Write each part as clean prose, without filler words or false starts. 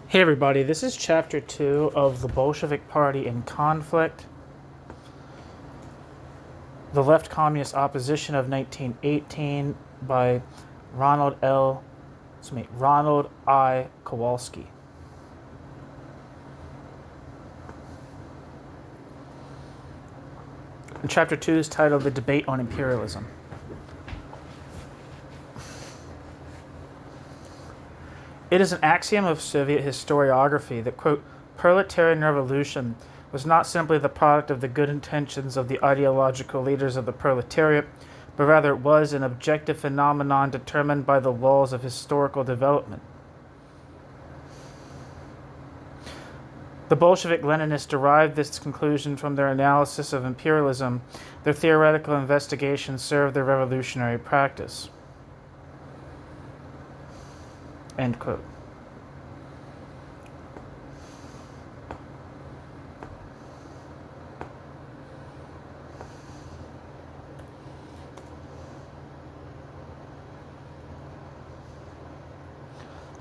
Hey everybody, this is chapter 2 of The Bolshevik Party in Conflict, The Left Communist Opposition of 1918 by Ronald I. Kowalski. And chapter 2 is titled The Debate on Imperialism. It is an axiom of Soviet historiography that, quote, proletarian revolution was not simply the product of the good intentions of the ideological leaders of the proletariat, but rather it was an objective phenomenon determined by the laws of historical development. The Bolshevik Leninists derived this conclusion from their analysis of imperialism. Their theoretical investigations served their revolutionary practice. End quote.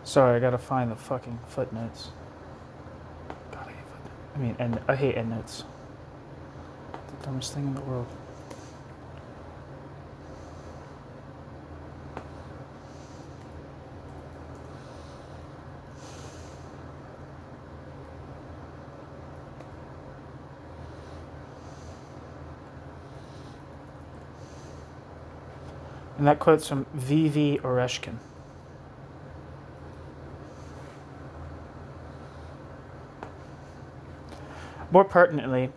Sorry, I gotta find the fucking footnotes. God, I hate footnotes. I hate endnotes. The dumbest thing in the world. And that quote's from V.V. Oreshkin. More pertinently,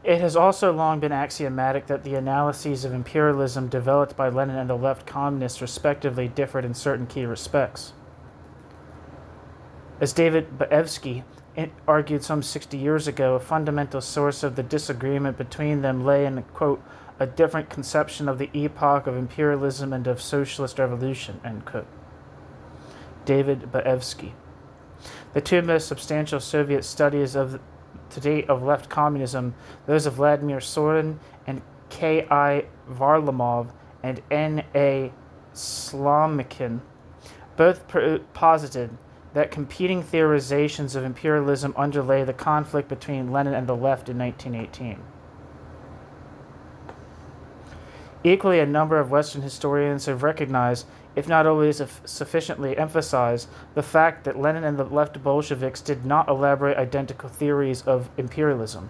it has also long been axiomatic that the analyses of imperialism developed by Lenin and the left communists respectively differed in certain key respects. As David Baevsky argued some 60 years ago, a fundamental source of the disagreement between them lay in, quote, a different conception of the epoch of imperialism and of socialist revolution, end quote. David Baevsky. The two most substantial Soviet studies to date of left communism, those of Vladimir Sorin and K.I. Varlamov and N.A. Slomkin, both posited that competing theorizations of imperialism underlay the conflict between Lenin and the left in 1918. Equally, a number of Western historians have recognized, if not always sufficiently emphasized, the fact that Lenin and the left Bolsheviks did not elaborate identical theories of imperialism.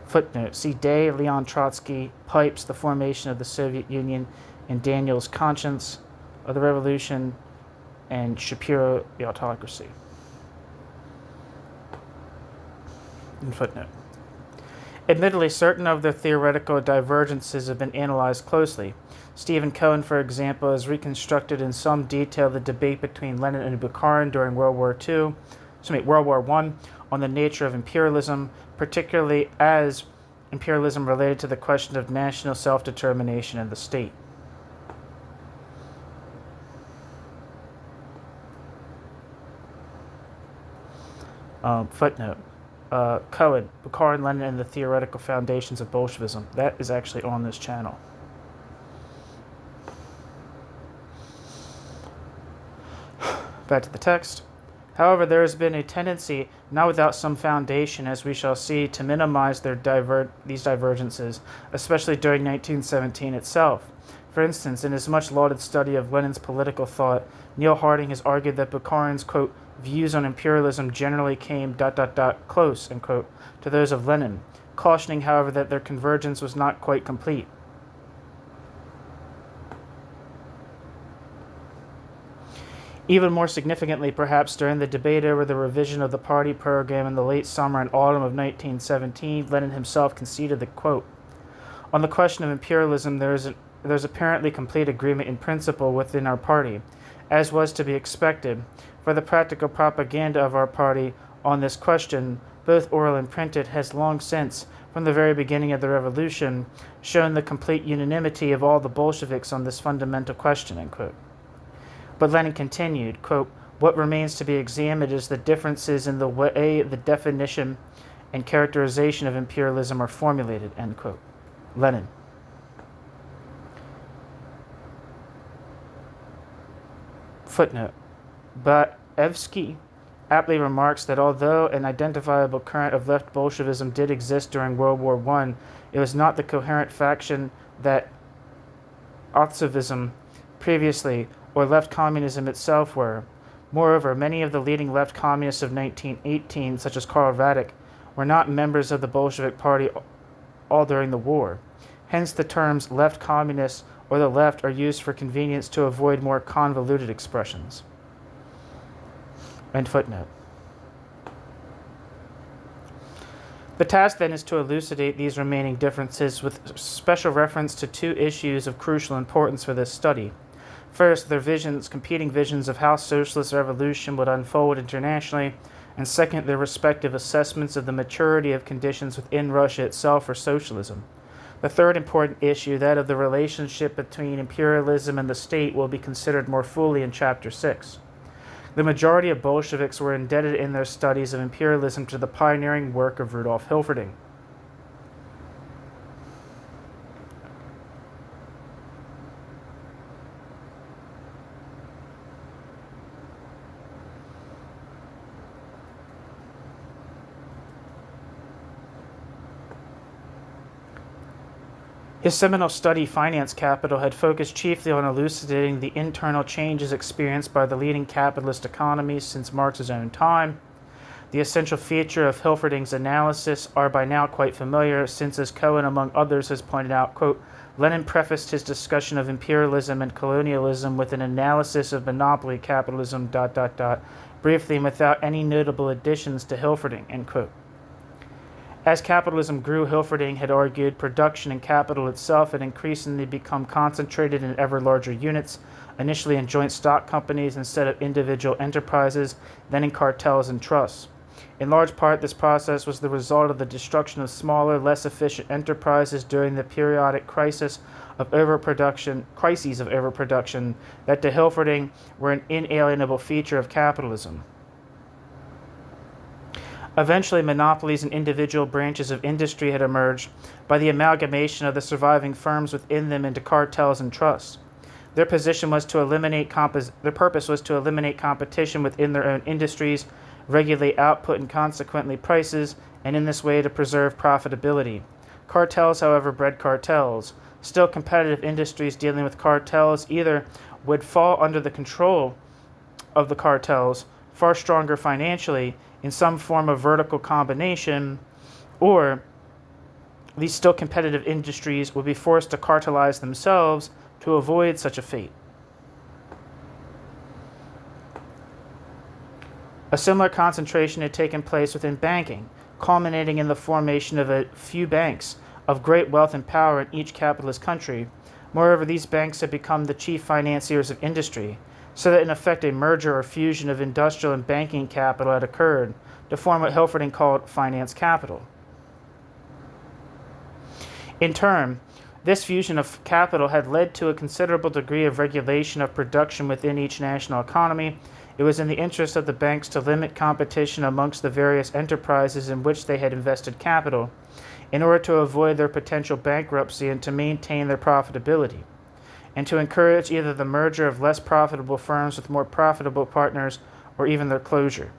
Footnote: see Day, Leon Trotsky, Pipes, The Formation of the Soviet Union, and Daniel's Conscience of the Revolution, and Shapiro, The Autocracy. And footnote. Admittedly, certain of their theoretical divergences have been analyzed closely. Stephen Cohen, for example, has reconstructed in some detail the debate between Lenin and Bukharin during World War I on the nature of imperialism, particularly as imperialism related to the question of national self-determination in the state. Footnote. Cohen, Bukharin, Lenin, and the Theoretical Foundations of Bolshevism. That is actually on this channel. Back to the text. However, there has been a tendency, not without some foundation, as we shall see, to minimize these divergences, especially during 1917 itself. For instance, in his much lauded study of Lenin's political thought, Neil Harding has argued that Bukharin's, quote, views on imperialism generally came ... close, end quote, to those of Lenin, cautioning, however, that their convergence was not quite complete. Even more significantly, perhaps, during the debate over the revision of the party program in the late summer and autumn of 1917, Lenin himself conceded that, quote, on the question of imperialism, there's apparently complete agreement in principle within our party, as was to be expected, for the practical propaganda of our party on this question, both oral and printed, has long since, from the very beginning of the revolution, shown the complete unanimity of all the Bolsheviks on this fundamental question, end quote. But Lenin continued, quote, what remains to be examined is the differences in the way the definition and characterization of imperialism are formulated, end quote. Lenin. Footnote. Baevsky aptly remarks that although an identifiable current of left Bolshevism did exist during World War I, it was not the coherent faction that Otsovism previously, or left communism itself were. Moreover, many of the leading left communists of 1918, such as Karl Radek, were not members of the Bolshevik Party all during the war. Hence the terms left communists or the left are used for convenience to avoid more convoluted expressions. End footnote. The task then is to elucidate these remaining differences with special reference to two issues of crucial importance for this study. First, their competing visions of how socialist revolution would unfold internationally, and second, their respective assessments of the maturity of conditions within Russia itself for socialism. The third important issue, that of the relationship between imperialism and the state, will be considered more fully in Chapter 6. The majority of Bolsheviks were indebted in their studies of imperialism to the pioneering work of Rudolf Hilferding. His seminal study, Finance Capital, had focused chiefly on elucidating the internal changes experienced by the leading capitalist economies since Marx's own time. The essential feature of Hilferding's analysis are by now quite familiar, since, as Cohen, among others, has pointed out, quote, Lenin prefaced his discussion of imperialism and colonialism with an analysis of monopoly capitalism, briefly and without any notable additions to Hilferding, end quote. As capitalism grew, Hilferding had argued, production and capital itself had increasingly become concentrated in ever larger units, initially in joint stock companies instead of individual enterprises, then in cartels and trusts. In large part, this process was the result of the destruction of smaller, less efficient enterprises during the periodic crises of overproduction that to Hilferding were an inalienable feature of capitalism. Eventually, monopolies in individual branches of industry had emerged by the amalgamation of the surviving firms within them into cartels and trusts. Their purpose was to eliminate competition within their own industries, regulate output and consequently prices, and in this way to preserve profitability. Cartels, however, bred cartels. Still, competitive industries dealing with cartels either would fall under the control of the cartels, far stronger financially, in some form of vertical combination, or these still competitive industries would be forced to cartelize themselves to avoid such a fate. A similar concentration had taken place within banking, culminating in the formation of a few banks of great wealth and power in each capitalist country. Moreover, these banks had become the chief financiers of industry, so that in effect a merger or fusion of industrial and banking capital had occurred to form what Hilferding called finance capital. In turn, this fusion of capital had led to a considerable degree of regulation of production within each national economy. It was in the interest of the banks to limit competition amongst the various enterprises in which they had invested capital, in order to avoid their potential bankruptcy and to maintain their profitability, and to encourage either the merger of less profitable firms with more profitable partners or even their closure.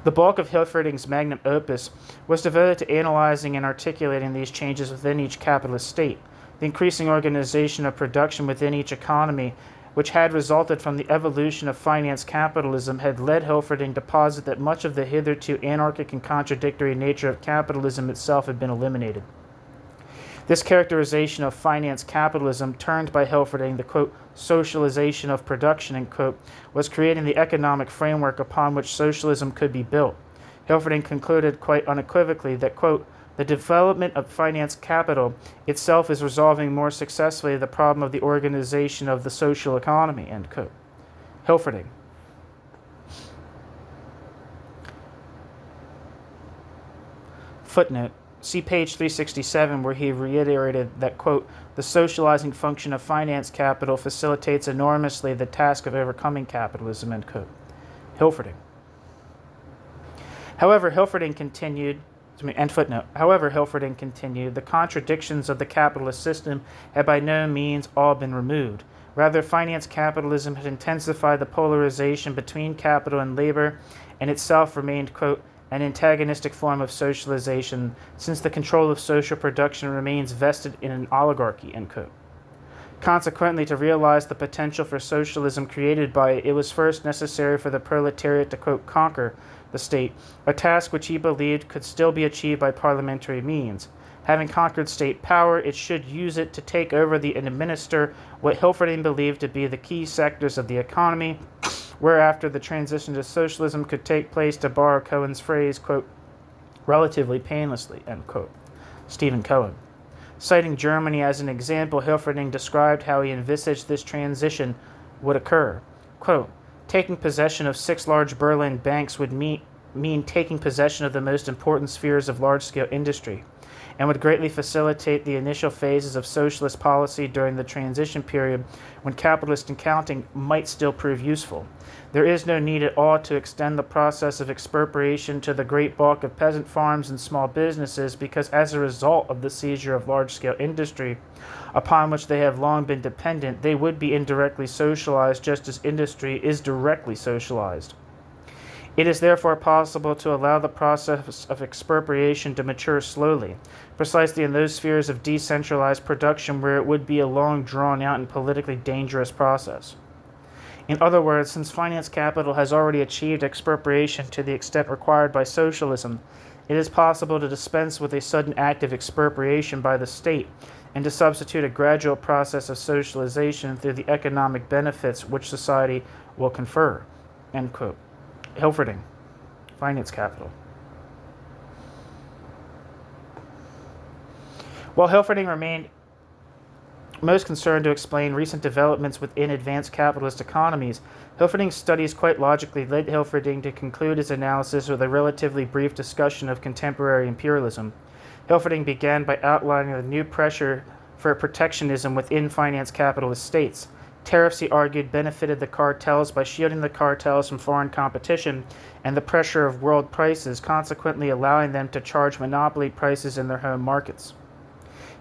The bulk of Hilferding's magnum opus was devoted to analyzing and articulating these changes within each capitalist state, the increasing organization of production within each economy, which had resulted from the evolution of finance capitalism, had led Hilferding to posit that much of the hitherto anarchic and contradictory nature of capitalism itself had been eliminated. This characterization of finance capitalism, termed by Hilferding the, quote, socialization of production, end quote, was creating the economic framework upon which socialism could be built. Hilferding concluded quite unequivocally that, quote, the development of finance capital itself is resolving more successfully the problem of the organization of the social economy, end quote. Hilferding. Footnote. See page 367, where he reiterated that, quote, the socializing function of finance capital facilitates enormously the task of overcoming capitalism, end quote. Hilferding. However, Hilferding continued, End footnote. However, Hilferding continued, the contradictions of the capitalist system had by no means all been removed. Rather, finance capitalism had intensified the polarization between capital and labor, and itself remained, quote, an antagonistic form of socialization, since the control of social production remains vested in an oligarchy, end quote. Consequently, to realize the potential for socialism created by it, it was first necessary for the proletariat to, quote, conquer the state, a task which he believed could still be achieved by parliamentary means. Having conquered state power, it should use it to take over and administer what Hilferding believed to be the key sectors of the economy, whereafter the transition to socialism could take place, to borrow Cohen's phrase, quote, relatively painlessly, end quote. Stephen Cohen. Citing Germany as an example, Hilferding described how he envisaged this transition would occur. Quote, taking possession of 6 large Berlin banks would mean taking possession of the most important spheres of large-scale industry, and would greatly facilitate the initial phases of socialist policy during the transition period when capitalist accounting might still prove useful. There is no need at all to extend the process of expropriation to the great bulk of peasant farms and small businesses, because as a result of the seizure of large-scale industry, upon which they have long been dependent, they would be indirectly socialized just as industry is directly socialized. It is therefore possible to allow the process of expropriation to mature slowly, precisely in those spheres of decentralized production where it would be a long, drawn-out, and politically dangerous process. In other words, since finance capital has already achieved expropriation to the extent required by socialism, it is possible to dispense with a sudden act of expropriation by the state and to substitute a gradual process of socialization through the economic benefits which society will confer, end quote. Hilferding, Finance Capital. While Hilferding remained most concerned to explain recent developments within advanced capitalist economies, Hilferding's studies quite logically led Hilferding to conclude his analysis with a relatively brief discussion of contemporary imperialism. Hilferding began by outlining the new pressure for protectionism within finance capitalist states. Tariffs, he argued, benefited the cartels by shielding the cartels from foreign competition and the pressure of world prices, consequently allowing them to charge monopoly prices in their home markets.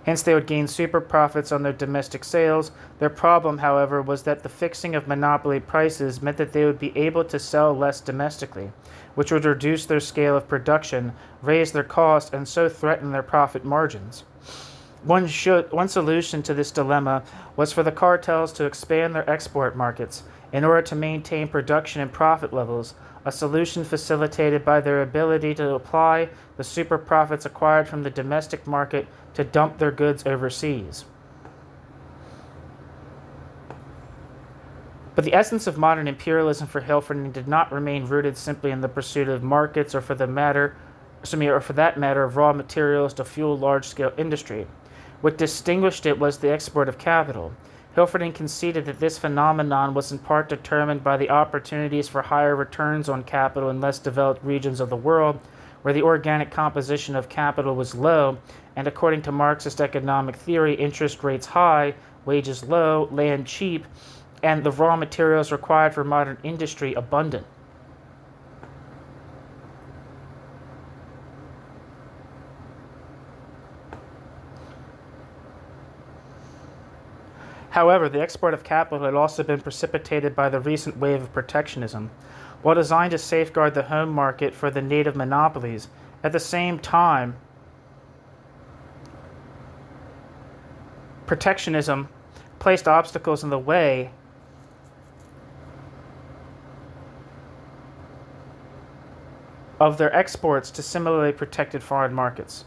Hence, they would gain super profits on their domestic sales. Their problem, however, was that the fixing of monopoly prices meant that they would be able to sell less domestically, which would reduce their scale of production, raise their cost, and so threaten their profit margins. One solution to this dilemma was for the cartels to expand their export markets in order to maintain production and profit levels, a solution facilitated by their ability to apply the super profits acquired from the domestic market to dump their goods overseas. But the essence of modern imperialism for Hilferding did not remain rooted simply in the pursuit of markets or for that matter of raw materials to fuel large-scale industry. What distinguished it was the export of capital. Hilferding conceded that this phenomenon was in part determined by the opportunities for higher returns on capital in less developed regions of the world, where the organic composition of capital was low, and according to Marxist economic theory, interest rates high, wages low, land cheap, and the raw materials required for modern industry abundant. However, the export of capital had also been precipitated by the recent wave of protectionism. While designed to safeguard the home market for the native monopolies, at the same time, protectionism placed obstacles in the way of their exports to similarly protected foreign markets.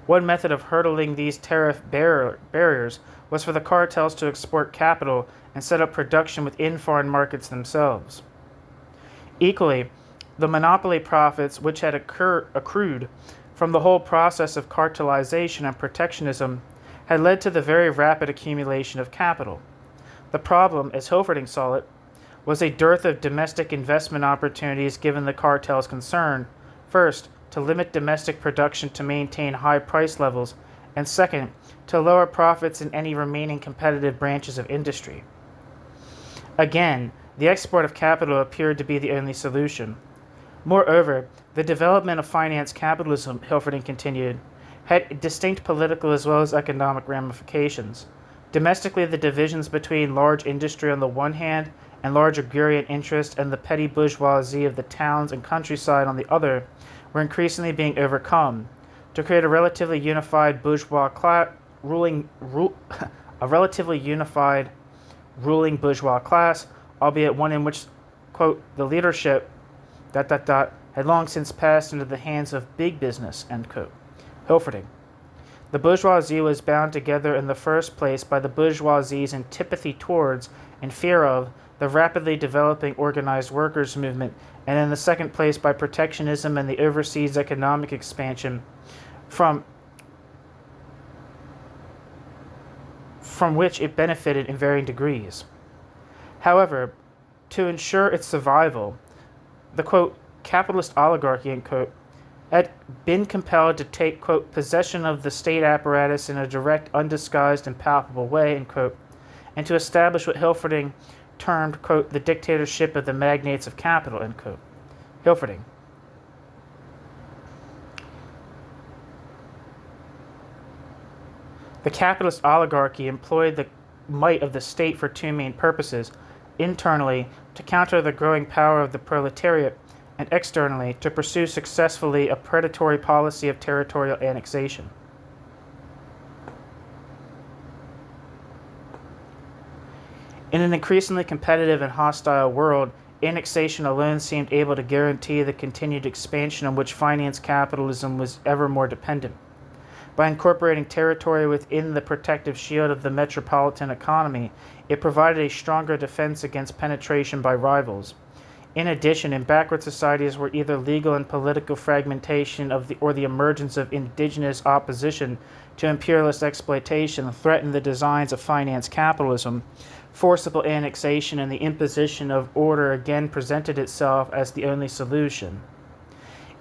One method of hurdling these tariff barriers was for the cartels to export capital and set up production within foreign markets themselves. Equally, the monopoly profits which had accrued from the whole process of cartelization and protectionism had led to the very rapid accumulation of capital. The problem, as Hilferding saw it, was a dearth of domestic investment opportunities given the cartel's concern, first, to limit domestic production to maintain high price levels, and second, to lower profits in any remaining competitive branches of industry. Again, the export of capital appeared to be the only solution. Moreover, the development of finance capitalism, Hilferding continued, had distinct political as well as economic ramifications. Domestically, the divisions between large industry on the one hand and large agrarian interest and the petty bourgeoisie of the towns and countryside on the other were increasingly being overcome. To create a relatively unified ruling bourgeois class, albeit one in which, quote, the leadership, had long since passed into the hands of big business, end quote. Hilferding. The bourgeoisie was bound together in the first place by the bourgeoisie's antipathy towards and fear of the rapidly developing organized workers' movement, and in the second place by protectionism and the overseas economic expansion from which it benefited in varying degrees. However, to ensure its survival, the, quote, capitalist oligarchy, end quote, had been compelled to take, quote, possession of the state apparatus in a direct, undisguised, and palpable way, end quote, and to establish what Hilferding termed, quote, the dictatorship of the magnates of capital, end quote. Hilferding. The capitalist oligarchy employed the might of the state for two main purposes: internally, to counter the growing power of the proletariat, and externally, to pursue successfully a predatory policy of territorial annexation. In an increasingly competitive and hostile world, annexation alone seemed able to guarantee the continued expansion on which finance capitalism was ever more dependent. By incorporating territory within the protective shield of the metropolitan economy, it provided a stronger defense against penetration by rivals. In addition, in backward societies where either legal and political fragmentation or the emergence of indigenous opposition to imperialist exploitation threatened the designs of finance capitalism, forcible annexation and the imposition of order again presented itself as the only solution.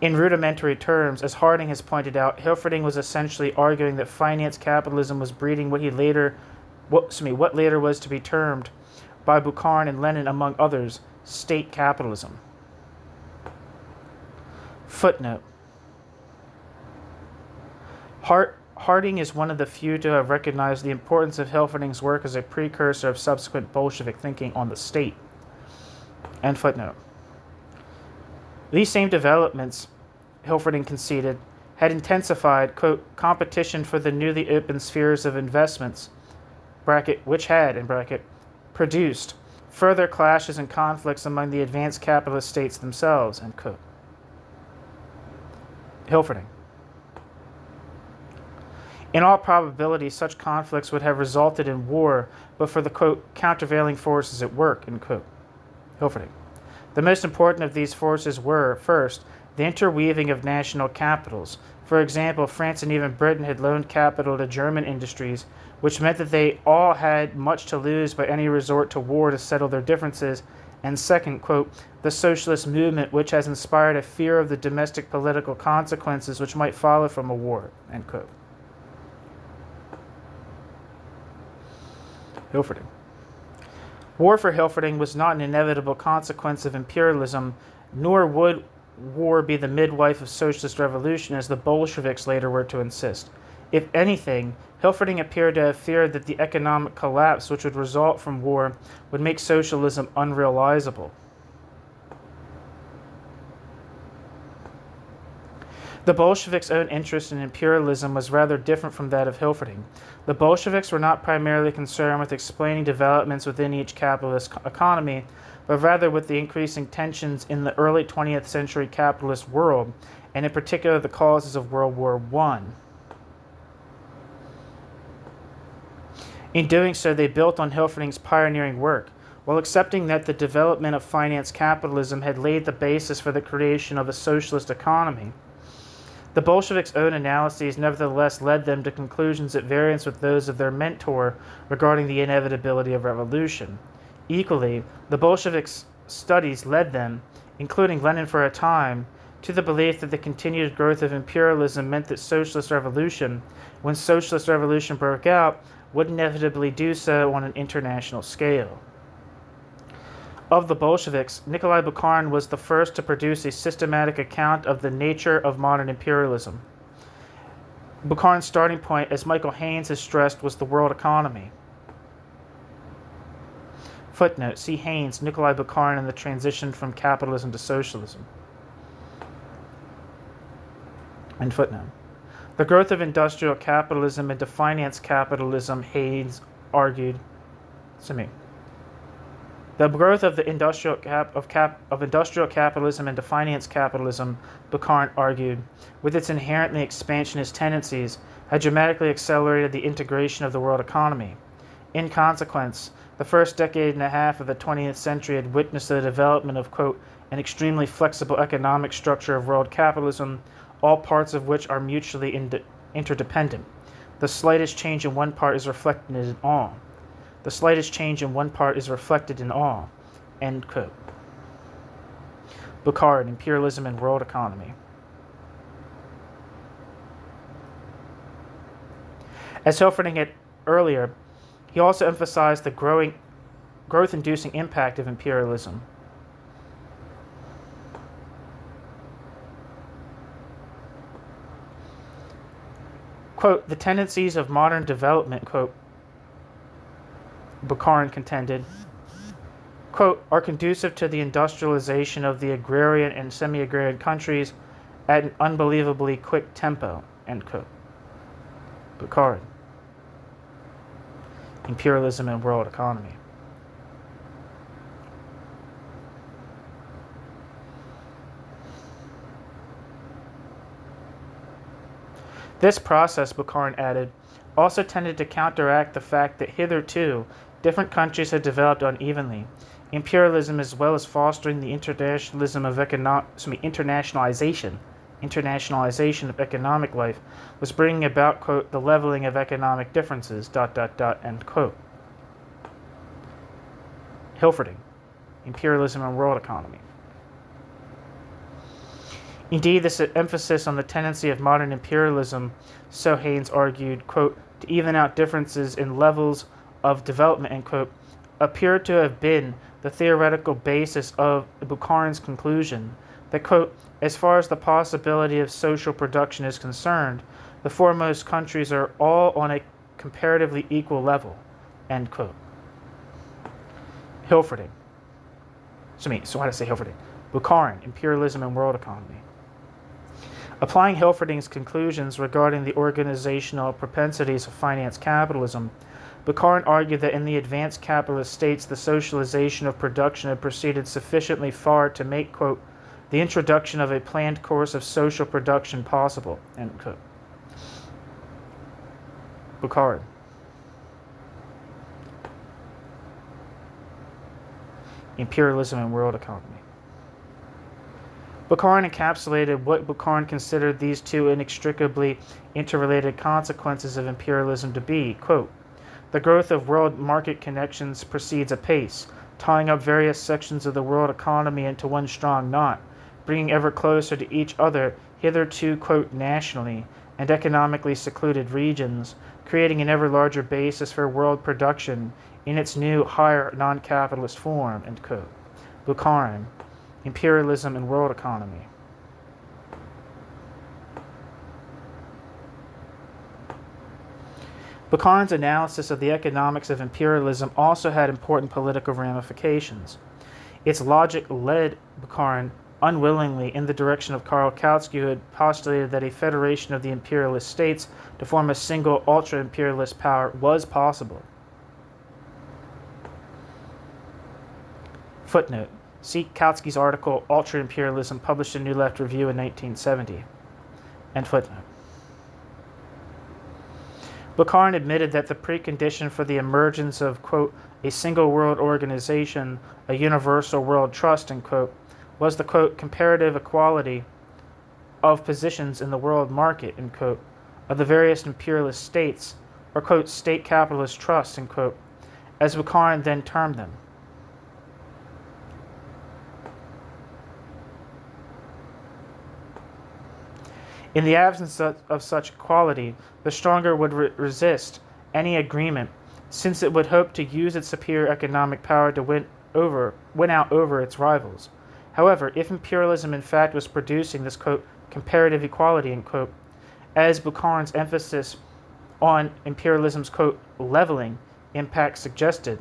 In rudimentary terms, as Harding has pointed out, Hilferding was essentially arguing that finance capitalism was breeding what later was to be termed by Bukharin and Lenin, among others, state capitalism. Footnote. Harding is one of the few to have recognized the importance of Hilferding's work as a precursor of subsequent Bolshevik thinking on the state. End footnote. These same developments, Hilferding conceded, had intensified, quote, competition for the newly opened spheres of investments, which had, in bracket, produced further clashes and conflicts among the advanced capitalist states themselves, end quote. Hilferding. In all probability, such conflicts would have resulted in war, but for the, quote, countervailing forces at work, end quote. Hilferding. The most important of these forces were, first, the interweaving of national capitals. For example, France and even Britain had loaned capital to German industries, which meant that they all had much to lose by any resort to war to settle their differences. And second, quote, the socialist movement, which has inspired a fear of the domestic political consequences which might follow from a war, end quote. Hilferding. War for Hilferding was not an inevitable consequence of imperialism, nor would war be the midwife of socialist revolution, as the Bolsheviks later were to insist. If anything, Hilferding appeared to have feared that the economic collapse which would result from war would make socialism unrealizable. The Bolsheviks' own interest in imperialism was rather different from that of Hilferding. The Bolsheviks were not primarily concerned with explaining developments within each capitalist economy, but rather with the increasing tensions in the early 20th century capitalist world, and in particular the causes of World War I. In doing so, they built on Hilferding's pioneering work, while accepting that the development of finance capitalism had laid the basis for the creation of a socialist economy. The Bolsheviks' own analyses nevertheless led them to conclusions at variance with those of their mentor regarding the inevitability of revolution. Equally, the Bolsheviks' studies led them, including Lenin for a time, to the belief that the continued growth of imperialism meant that socialist revolution, when socialist revolution broke out, would inevitably do so on an international scale. Of the Bolsheviks, Nikolai Bukharin was the first to produce a systematic account of the nature of modern imperialism. Bukharin's starting point, as Michael Haynes has stressed, was the world economy. Footnote, see Haynes, Nikolai Bukharin, and the transition from capitalism to socialism. And footnote. The growth of industrial capitalism into finance capitalism, Haynes argued. The growth of the industrial capitalism into finance capitalism, Bukharin argued, with its inherently expansionist tendencies, had dramatically accelerated the integration of the world economy. In consequence, the first decade and a half of the 20th century had witnessed the development of, quote, an extremely flexible economic structure of world capitalism, all parts of which are mutually interdependent. The slightest change in one part is reflected in all. The slightest change in one part is reflected in all. End quote. Bukharin, Imperialism and World Economy. As Hilferding had earlier, he also emphasized the growth-inducing impact of imperialism. Quote, the tendencies of modern development, quote, Bukharin contended, quote, are conducive to the industrialization of the agrarian and semi-agrarian countries at an unbelievably quick tempo, end quote. Bukharin, Imperialism and World Economy. This process, Bukharin added, also tended to counteract the fact that hitherto different countries had developed unevenly. Imperialism, as well as fostering the internationalization of economic life, was bringing about, quote, the leveling of economic differences, ... end quote. Hilferding, Imperialism and World Economy. Indeed, this emphasis on the tendency of modern imperialism, so Haynes argued, quote, to even out differences in levels of development, end quote, appeared to have been the theoretical basis of Bukharin's conclusion that, quote, as far as the possibility of social production is concerned, the foremost countries are all on a comparatively equal level, end quote. Hilferding. So why did I say Hilferding? Bukharin, Imperialism and World Economy. Applying Hilferding's conclusions regarding the organizational propensities of finance capitalism, Bukharin argued that in the advanced capitalist states, the socialization of production had proceeded sufficiently far to make, quote, the introduction of a planned course of social production possible, end quote. Bukharin. Imperialism and World Economy. Bukharin encapsulated what Bukharin considered these two inextricably interrelated consequences of imperialism to be, quote, the growth of world market connections proceeds apace, tying up various sections of the world economy into one strong knot, bringing ever closer to each other hitherto, quote, nationally and economically secluded regions, creating an ever larger basis for world production in its new, higher, non-capitalist form, end quote. Bukharin, Imperialism and World Economy. Bukharin's analysis of the economics of imperialism also had important political ramifications. Its logic led Bukharin unwillingly in the direction of Karl Kautsky, who had postulated that a federation of the imperialist states to form a single ultra-imperialist power was possible. Footnote. See Kautsky's article, Ultra-Imperialism, published in New Left Review in 1970. End footnote. Bukharin admitted that the precondition for the emergence of, quote, a single world organization, a universal world trust, end quote, was the, quote, comparative equality of positions in the world market, end quote, of the various imperialist states, or, quote, state capitalist trusts, end quote, as Bukharin then termed them. In the absence of such equality, the stronger would resist any agreement, since it would hope to use its superior economic power to win out over its rivals. However, if imperialism in fact was producing this, quote, comparative equality, end quote, as Bukharin's emphasis on imperialism's, quote, leveling impact suggested,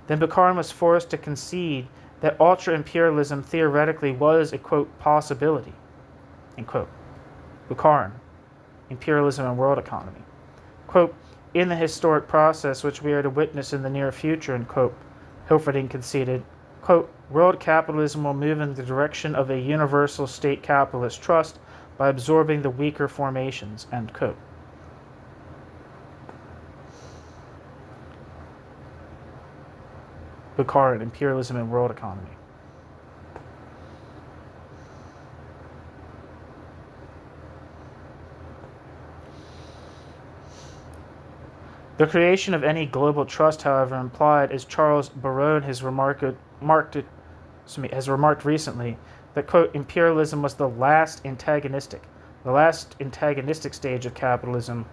then Bukharin was forced to concede that ultra-imperialism theoretically was a, quote, possibility, end quote. Bukharin, Imperialism and World Economy. Quote, in the historic process which we are to witness in the near future, end quote, Hilferding conceded, quote, world capitalism will move in the direction of a universal state capitalist trust by absorbing the weaker formations, end quote. Bukharin, Imperialism and World Economy. The creation of any global trust, however, implied, as Charles Barone has remarked recently, that, quote, imperialism was the last antagonistic stage of capitalism,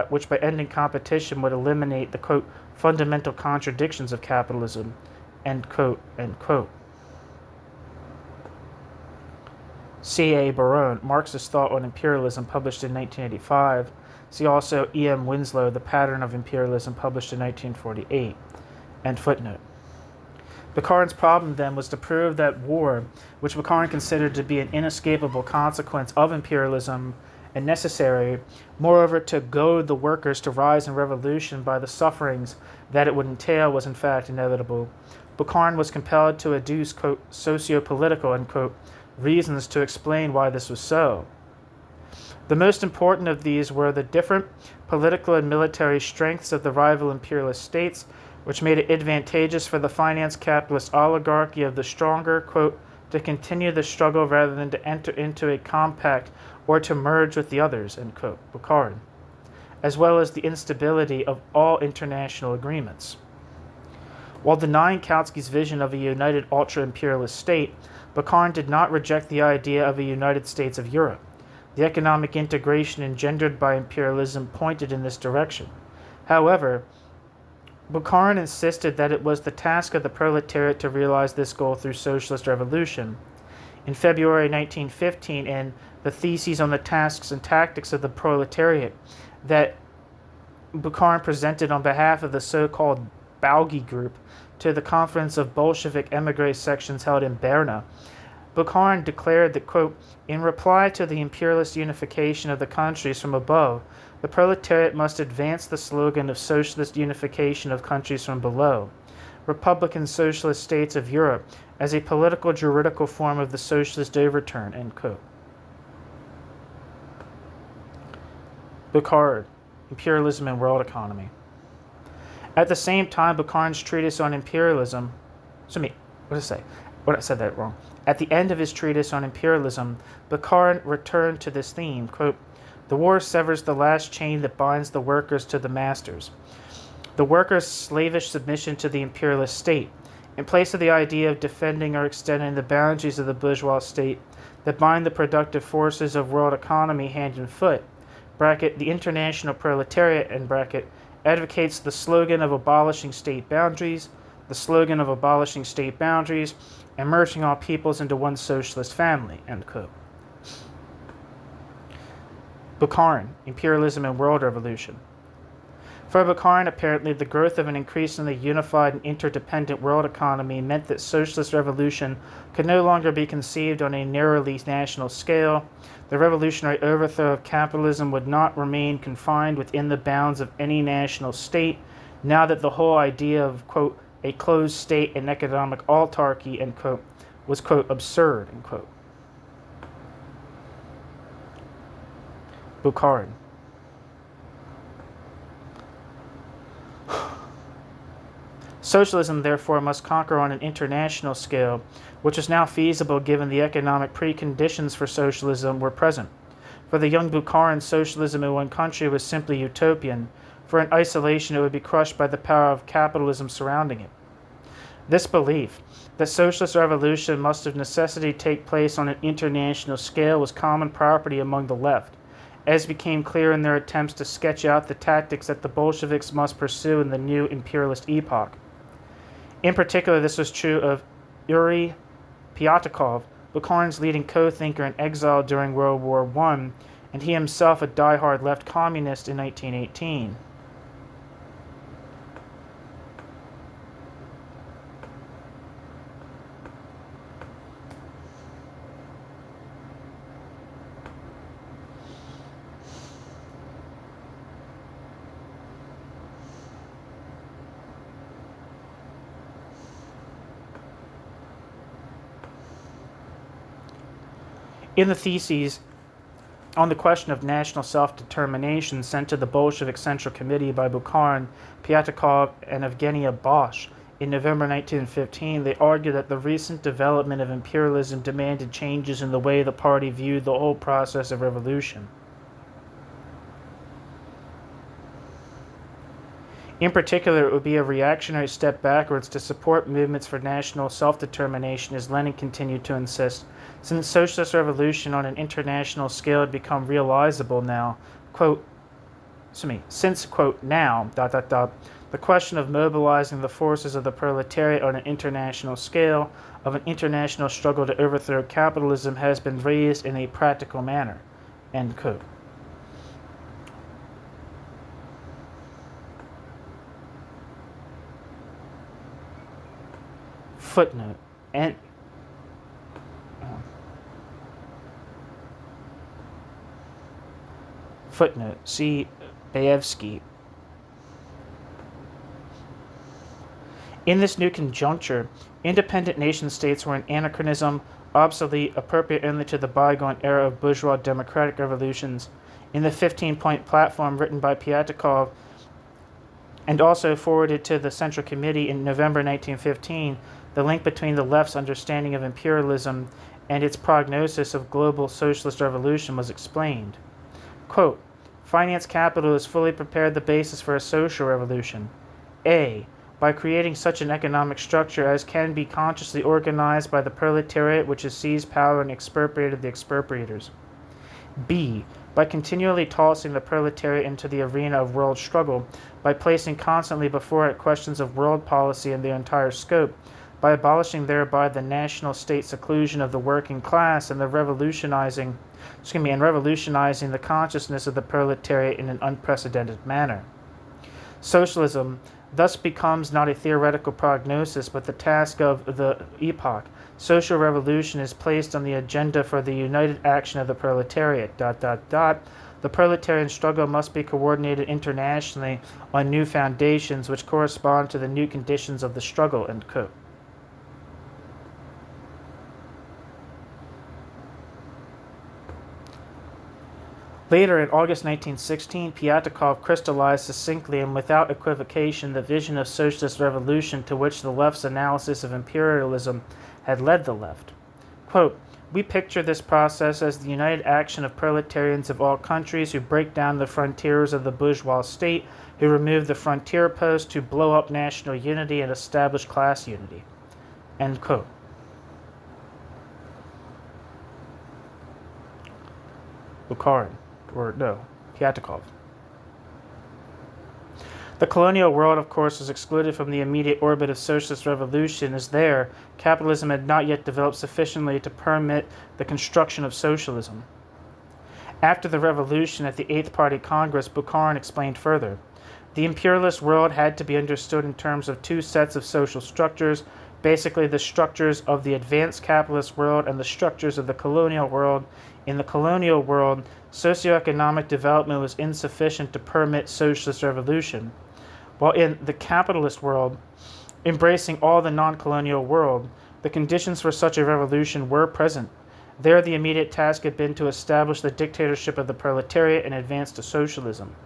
which by ending competition would eliminate the, quote, fundamental contradictions of capitalism, end quote, end quote. C.A. Barone, Marxist Thought on Imperialism, published in 1985. See also E.M. Winslow, The Pattern of Imperialism, published in 1948. End footnote. Bukharin's problem then was to prove that war, which Bukharin considered to be an inescapable consequence of imperialism and necessary, moreover to goad the workers to rise in revolution by the sufferings that it would entail, was in fact inevitable. Bukharin was compelled to adduce, quote, socio-political, end quote, reasons to explain why this was so. The most important of these were the different political and military strengths of the rival imperialist states, which made it advantageous for the finance capitalist oligarchy of the stronger, quote, to continue the struggle rather than to enter into a compact or to merge with the others, end quote, Bukharin, as well as the instability of all international agreements. While denying Kowalski's vision of a united ultra-imperialist state, Bukharin did not reject the idea of a United States of Europe. The economic integration engendered by imperialism pointed in this direction. However, Bukharin insisted that it was the task of the proletariat to realize this goal through socialist revolution. In February 1915, in the Theses on the Tasks and Tactics of the Proletariat that Bukharin presented on behalf of the so-called Baugi Group to the Conference of Bolshevik emigre sections held in Berna, Bukharin declared that, quote, in reply to the imperialist unification of the countries from above, the proletariat must advance the slogan of socialist unification of countries from below, Republican Socialist States of Europe, as a political juridical form of the socialist overturn, end quote. Bukharin, Imperialism and World Economy. At the same time, Bukharin's treatise on imperialism, At the end of his treatise on imperialism, Bukharin returned to this theme, quote, the war severs the last chain that binds the workers to the masters. The workers' slavish submission to the imperialist state, in place of the idea of defending or extending the boundaries of the bourgeois state that bind the productive forces of world economy hand and foot, bracket, the international proletariat, end bracket, advocates the slogan of abolishing state boundaries, and merging all peoples into one socialist family, end quote. Bukharin, Imperialism and World Revolution. For Bukharin, apparently, the growth of an increasingly unified and interdependent world economy meant that socialist revolution could no longer be conceived on a narrowly national scale. The revolutionary overthrow of capitalism would not remain confined within the bounds of any national state, now that the whole idea of, quote, a closed state and economic autarky, end quote, was, quote, absurd, end quote. Bukharin. Socialism, therefore, must conquer on an international scale, which is now feasible given the economic preconditions for socialism were present. For the young Bukharin, socialism in one country was simply utopian. For in isolation, it would be crushed by the power of capitalism surrounding it. This belief that socialist revolution must of necessity take place on an international scale was common property among the left, as became clear in their attempts to sketch out the tactics that the Bolsheviks must pursue in the new imperialist epoch. In particular, this was true of Yuri Pyatakov, Bukharin's leading co-thinker in exile during World War I, and he himself a die-hard left communist in 1918. In the theses on the question of national self-determination sent to the Bolshevik Central Committee by Bukharin, Pyatakov, and Evgenia Bosch in November 1915, they argued that the recent development of imperialism demanded changes in the way the party viewed the whole process of revolution. In particular, it would be a reactionary step backwards to support movements for national self-determination, as Lenin continued to insist, since socialist revolution on an international scale had become realizable now, now, the question of mobilizing the forces of the proletariat on an international scale, of an international struggle to overthrow capitalism, has been raised in a practical manner, end quote. Footnote. Footnote. See Bayevsky. In this new conjuncture, independent nation-states were an anachronism, obsolete, appropriate only to the bygone era of bourgeois democratic revolutions. In the 15-point platform written by Pyatakov and also forwarded to the Central Committee in November 1915, the link between the left's understanding of imperialism and its prognosis of global socialist revolution was explained. Quote, finance capital has fully prepared the basis for a social revolution. A, by creating such an economic structure as can be consciously organized by the proletariat which has seized power and expropriated the expropriators. B, by continually tossing the proletariat into the arena of world struggle, by placing constantly before it questions of world policy and their entire scope, by abolishing thereby the national state seclusion of the working class and revolutionizing the consciousness of the proletariat in an unprecedented manner. Socialism thus becomes not a theoretical prognosis, but the task of the epoch. Social revolution is placed on the agenda for the united action of the proletariat. The proletarian struggle must be coordinated internationally on new foundations which correspond to the new conditions of the struggle, end quote. Later, in August 1916, Pyatakov crystallized succinctly and without equivocation the vision of socialist revolution to which the left's analysis of imperialism had led the left. Quote, we picture this process as the united action of proletarians of all countries who break down the frontiers of the bourgeois state, who remove the frontier posts, to blow up national unity and establish class unity. End quote. Pyatakov. The colonial world, of course, was excluded from the immediate orbit of socialist revolution, as there, capitalism had not yet developed sufficiently to permit the construction of socialism. After the revolution at the Eighth Party Congress, Bukharin explained further. The imperialist world had to be understood in terms of two sets of social structures, basically the structures of the advanced capitalist world and the structures of the colonial world. In the colonial world, socioeconomic development was insufficient to permit socialist revolution, while in the capitalist world, embracing all the non-colonial world, the conditions for such a revolution were present. There the immediate task had been to establish the dictatorship of the proletariat and advance to socialism.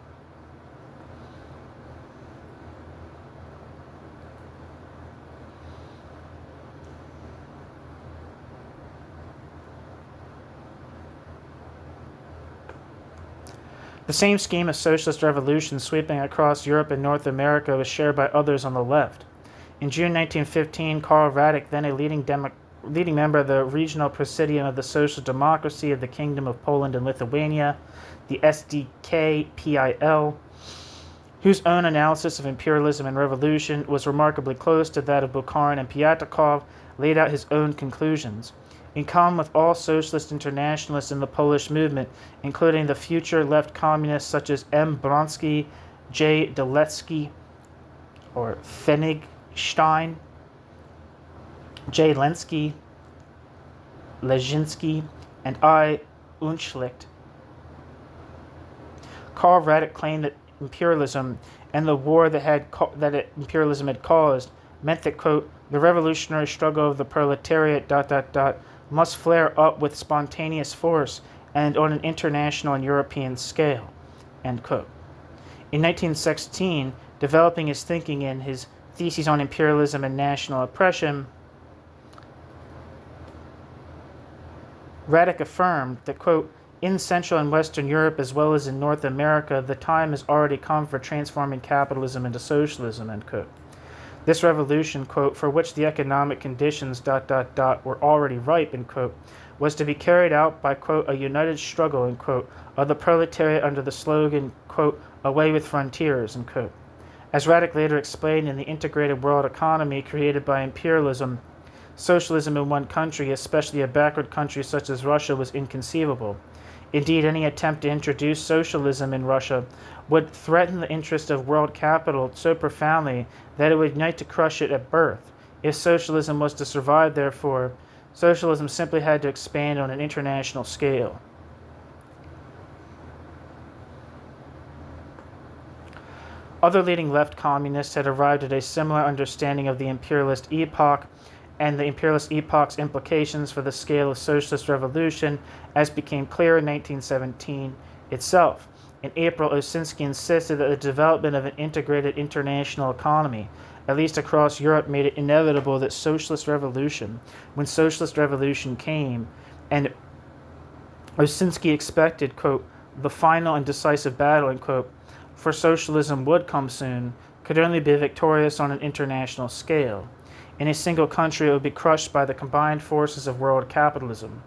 The same scheme of socialist revolution sweeping across Europe and North America was shared by others on the left. In June 1915, Karl Radek, then a leading member of the Regional Presidium of the Social Democracy of the Kingdom of Poland and Lithuania, the SDKPIL, whose own analysis of imperialism and revolution was remarkably close to that of Bukharin and Piatakov, laid out his own conclusions. In common with all socialist internationalists in the Polish movement, including the future left communists such as M. Bronsky, J. Delecki, or Fenigstein, J. Lenski, Lejinsky, and I. Unschlicht, Karl Radek claimed that imperialism and the war imperialism had caused meant that, quote, the revolutionary struggle of the proletariat ... must flare up with spontaneous force and on an international and European scale, end quote. In 1916, developing his thinking in his Theses on Imperialism and National Oppression, Radek affirmed that, quote, in Central and Western Europe as well as in North America, the time has already come for transforming capitalism into socialism, end quote. This revolution, quote, for which the economic conditions ... were already ripe, end quote, was to be carried out by, quote, a united struggle, end quote, of the proletariat under the slogan, quote, away with frontiers, end quote. As Radek later explained, in the integrated world economy created by imperialism, socialism in one country, especially a backward country such as Russia, was inconceivable. Indeed, any attempt to introduce socialism in Russia would threaten the interest of world capital so profoundly that it would unite to crush it at birth. If socialism was to survive, therefore, socialism simply had to expand on an international scale. Other leading left communists had arrived at a similar understanding of the imperialist epoch and the imperialist epoch's implications for the scale of socialist revolution, as became clear in 1917 itself. In April, Osinski insisted that the development of an integrated international economy, at least across Europe, made it inevitable that socialist revolution, when socialist revolution came, and Osinski expected, quote, the final and decisive battle, end quote, for socialism would come soon, could only be victorious on an international scale. In a single country, it would be crushed by the combined forces of world capitalism.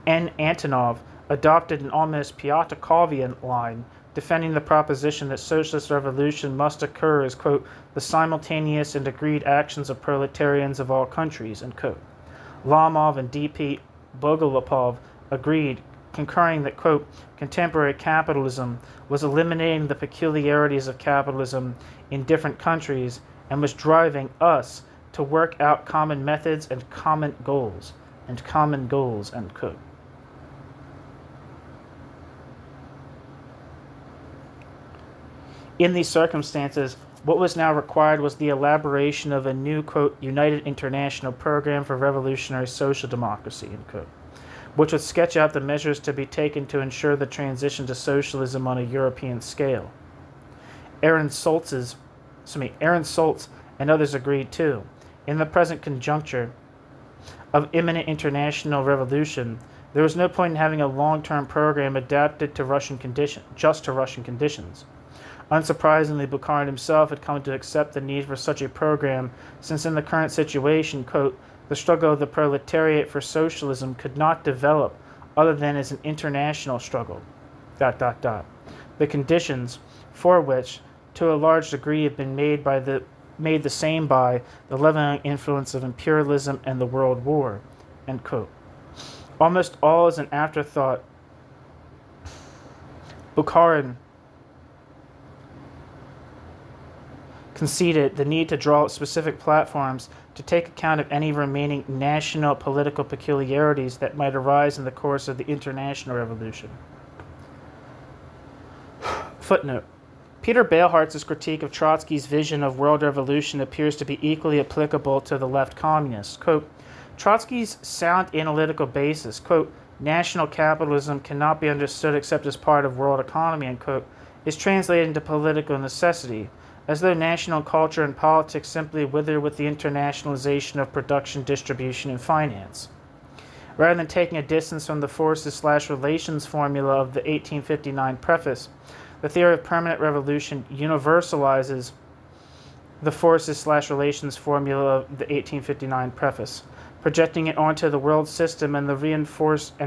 N. Antonov adopted an almost Piatakovian line, defending the proposition that socialist revolution must occur as, quote, the simultaneous and agreed actions of proletarians of all countries, end quote. Lomov and D.P. Bogolapov agreed, concurring that, quote, contemporary capitalism was eliminating the peculiarities of capitalism in different countries and was driving us to work out common methods and common goals, end quote. In these circumstances, what was now required was the elaboration of a new, quote, united international program for revolutionary social democracy, end quote, which would sketch out the measures to be taken to ensure the transition to socialism on a European scale. Aaron Soltz and others agreed too. In the present conjuncture of imminent international revolution, there was no point in having a long-term program adapted to Russian conditions. Unsurprisingly, Bukharin himself had come to accept the need for such a program, since in the current situation, quote, the struggle of the proletariat for socialism could not develop other than as an international struggle, ... The conditions for which, to a large degree, have been made the same by the leveling influence of imperialism and the World War, end quote. Almost all as an afterthought, Bukharin conceded the need to draw up specific platforms to take account of any remaining national political peculiarities that might arise in the course of the international revolution. Footnote. Peter Beilhartz's critique of Trotsky's vision of world revolution appears to be equally applicable to the left communists. Quote, Trotsky's sound analytical basis, quote, national capitalism cannot be understood except as part of world economy, end quote, is translated into political necessity, as though national culture and politics simply wither with the internationalization of production, distribution, and finance. Rather than taking a distance from the forces/relations formula of the 1859 preface, the theory of permanent revolution universalizes the forces/relations formula of the 1859 preface, projecting it onto the world system and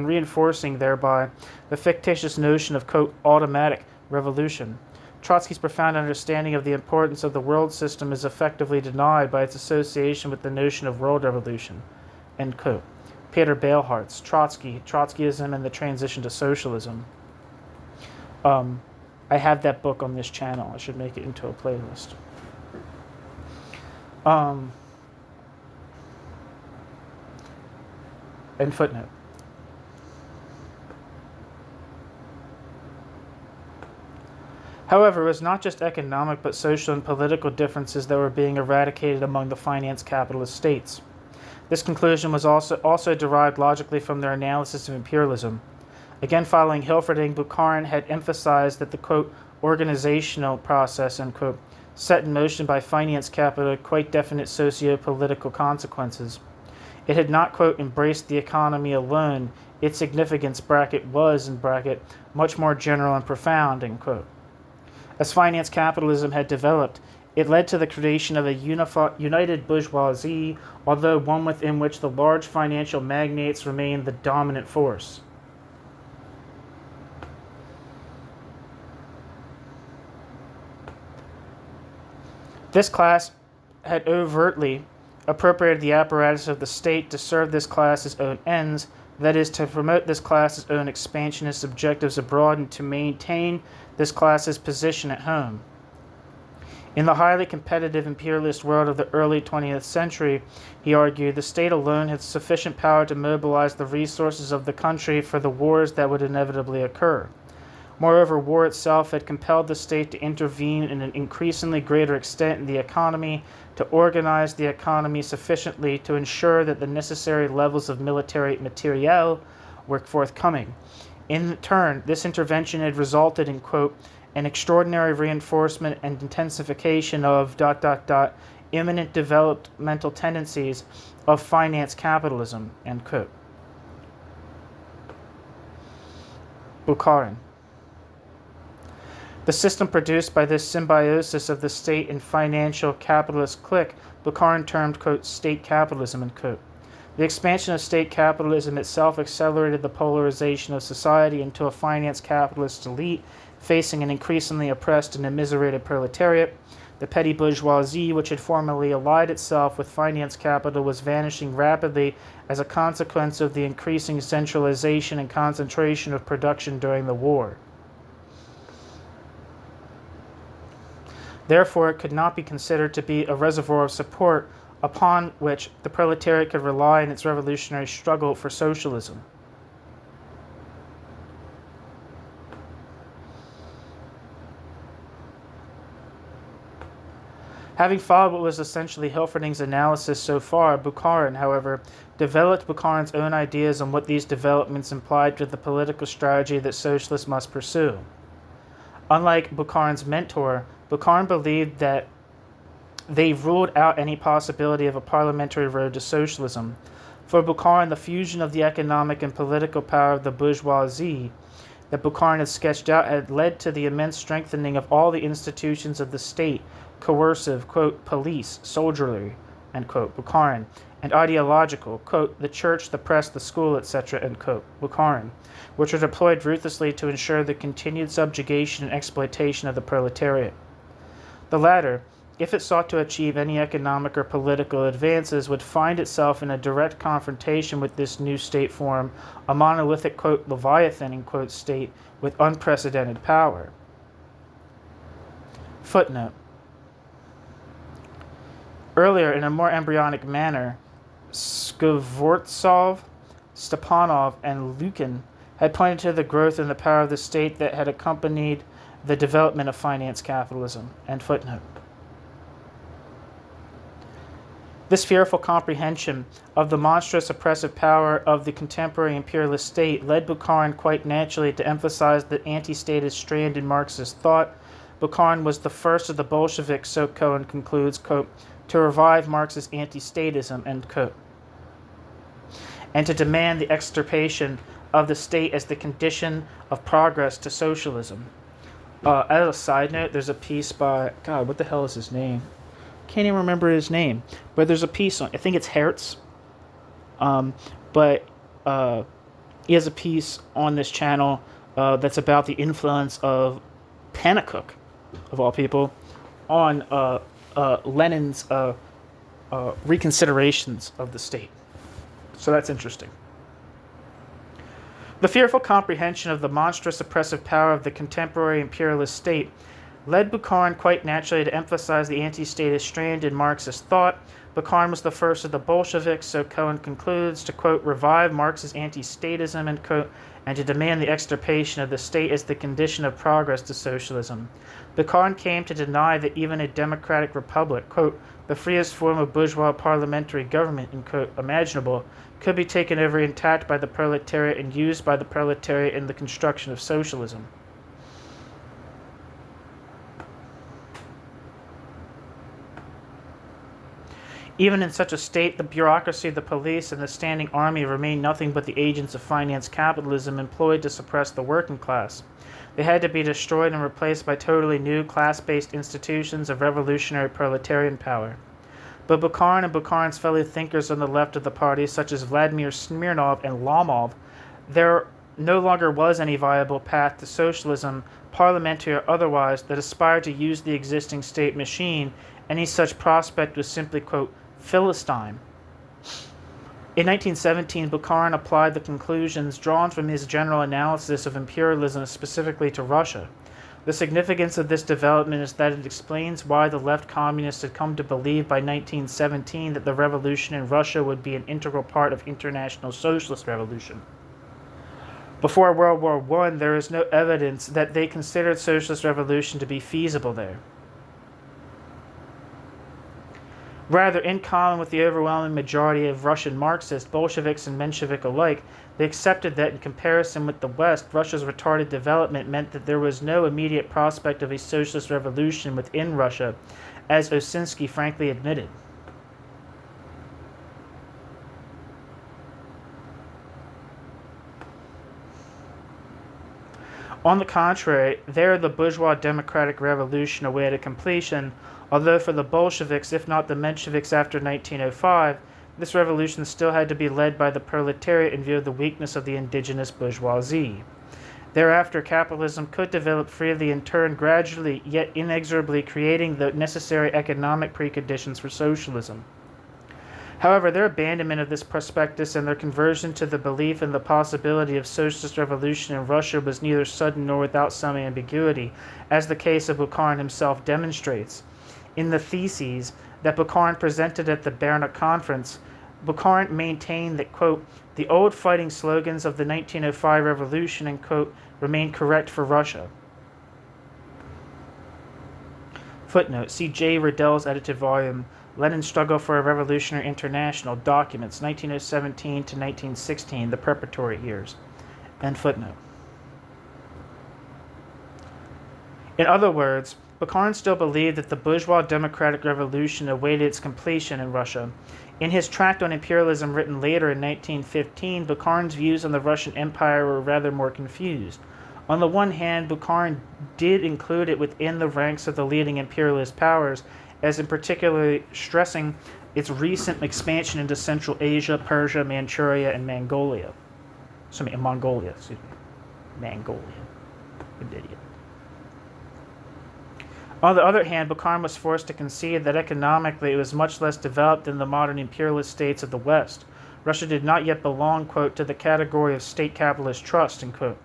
reinforcing thereby the fictitious notion of, quote, automatic revolution. Trotsky's profound understanding of the importance of the world system is effectively denied by its association with the notion of world revolution. End quote. Peter Beilhartz, Trotskyism and the Transition to Socialism. I have that book on this channel. I should make it into a playlist. And footnote. However, it was not just economic but social and political differences that were being eradicated among the finance capitalist states. This conclusion was also derived logically from their analysis of imperialism. Again, following Hilferding, Bukharin had emphasized that the, quote, organizational process, end quote, set in motion by finance capital had quite definite socio-political consequences. It had not, quote, embraced the economy alone. Its significance, bracket, was, in bracket, much more general and profound, end quote. As finance capitalism had developed, it led to the creation of a united bourgeoisie, although one within which the large financial magnates remained the dominant force. This class had overtly appropriated the apparatus of the state to serve this class's own ends, that is, to promote this class's own expansionist objectives abroad and to maintain this class's position at home. In the highly competitive imperialist world of the early 20th century, he argued, the state alone had sufficient power to mobilize the resources of the country for the wars that would inevitably occur. Moreover, war itself had compelled the state to intervene in an increasingly greater extent in the economy, to organize the economy sufficiently to ensure that the necessary levels of military materiel were forthcoming. In turn, this intervention had resulted in, quote, an extraordinary reinforcement and intensification of ... imminent developmental tendencies of finance capitalism, end quote. Bukharin. The system produced by this symbiosis of the state and financial capitalist clique, Bukharin termed, quote, state capitalism, end quote. The expansion of state capitalism itself accelerated the polarization of society into a finance capitalist elite facing an increasingly oppressed and immiserated proletariat. The petty bourgeoisie, which had formerly allied itself with finance capital, was vanishing rapidly as a consequence of the increasing centralization and concentration of production during the war. Therefore, it could not be considered to be a reservoir of support upon which the proletariat could rely in its revolutionary struggle for socialism. Having followed what was essentially Hilferding's analysis so far, Bukharin, however, developed Bukharin's own ideas on what these developments implied to the political strategy that socialists must pursue. Unlike Bukharin's mentor, Bukharin believed that they ruled out any possibility of a parliamentary road to socialism. For Bukharin, the fusion of the economic and political power of the bourgeoisie that Bukharin had sketched out had led to the immense strengthening of all the institutions of the state, coercive, quote, police, soldiery, end quote, Bukharin, and ideological, quote, the church, the press, the school, etc., end quote, Bukharin, which were deployed ruthlessly to ensure the continued subjugation and exploitation of the proletariat. The latter, if it sought to achieve any economic or political advances, would find itself in a direct confrontation with this new state form, a monolithic, quote, Leviathan, end quote, state with unprecedented power. Footnote. Earlier, in a more embryonic manner, Skvortsov, Stepanov, and Lukin had pointed to the growth and the power of the state that had accompanied the development of finance capitalism. End footnote. This fearful comprehension of the monstrous oppressive power of the contemporary imperialist state led Bukharin quite naturally to emphasize the anti-statist strand in Marxist thought. Bukharin was the first of the Bolsheviks, so Cohen concludes, quote, to revive Marx's anti-statism, end quote, and to demand the extirpation of the state as the condition of progress to socialism. As a side note, there's a piece by, God, what the hell is his name? Can't even remember his name, but there's a piece on, I think it's Hertz, but he has a piece on this channel that's about the influence of Pannekoek of all people, on Lenin's reconsiderations of the state. So that's interesting. The fearful comprehension of the monstrous oppressive power of the contemporary imperialist state led Bukharin quite naturally to emphasize the anti-statist strand in Marxist thought. Bukharin was the first of the Bolsheviks, so Cohen concludes, to, quote, revive Marx's anti-statism, end quote, and to demand the extirpation of the state as the condition of progress to socialism. Bukharin came to deny that even a democratic republic, quote, the freest form of bourgeois parliamentary government, end quote, imaginable, could be taken over intact by the proletariat and used by the proletariat in the construction of socialism. Even in such a state, the bureaucracy, the police, and the standing army remained nothing but the agents of finance capitalism employed to suppress the working class. They had to be destroyed and replaced by totally new class-based institutions of revolutionary proletarian power. But Bukharin and Bukharin's fellow thinkers on the left of the party, such as Vladimir Smirnov and Lomov, there no longer was any viable path to socialism, parliamentary or otherwise, that aspired to use the existing state machine. Any such prospect was simply, quote, Philistine. In 1917, Bukharin applied the conclusions drawn from his general analysis of imperialism specifically to Russia. The significance of this development is that it explains why the left communists had come to believe by 1917 that the revolution in Russia would be an integral part of international socialist revolution. Before World War I, there is no evidence that they considered socialist revolution to be feasible there. Rather, in common with the overwhelming majority of Russian Marxists, Bolsheviks and Menshevik alike, they accepted that in comparison with the West, Russia's retarded development meant that there was no immediate prospect of a socialist revolution within Russia, as Osinski frankly admitted. On the contrary, there the bourgeois democratic revolution awaited completion, although for the Bolsheviks, if not the Mensheviks after 1905, this revolution still had to be led by the proletariat in view of the weakness of the indigenous bourgeoisie. Thereafter, capitalism could develop freely and turn gradually, yet inexorably, creating the necessary economic preconditions for socialism. However, their abandonment of this prospectus and their conversion to the belief in the possibility of socialist revolution in Russia was neither sudden nor without some ambiguity, as the case of Bukharin himself demonstrates. In the theses that Bukharin presented at the Berna Conference, Bukharin maintained that, quote, the old fighting slogans of the 1905 revolution, end quote, remain correct for Russia. Footnote, see J. Riddell's edited volume, Lenin's Struggle for a Revolutionary International, Documents, 1917 to 1916, the preparatory years. End footnote. In other words, Bukharin still believed that the bourgeois democratic revolution awaited its completion in Russia. In his tract on imperialism written later in 1915, Bukharin's views on the Russian Empire were rather more confused. On the one hand, Bukharin did include it within the ranks of the leading imperialist powers, as in particular stressing its recent expansion into Central Asia, Persia, Manchuria, and Mongolia. Mongolia. An idiot. On the other hand, Bukharin was forced to concede that economically it was much less developed than the modern imperialist states of the West. Russia did not yet belong, quote, to the category of state capitalist trust, end quote,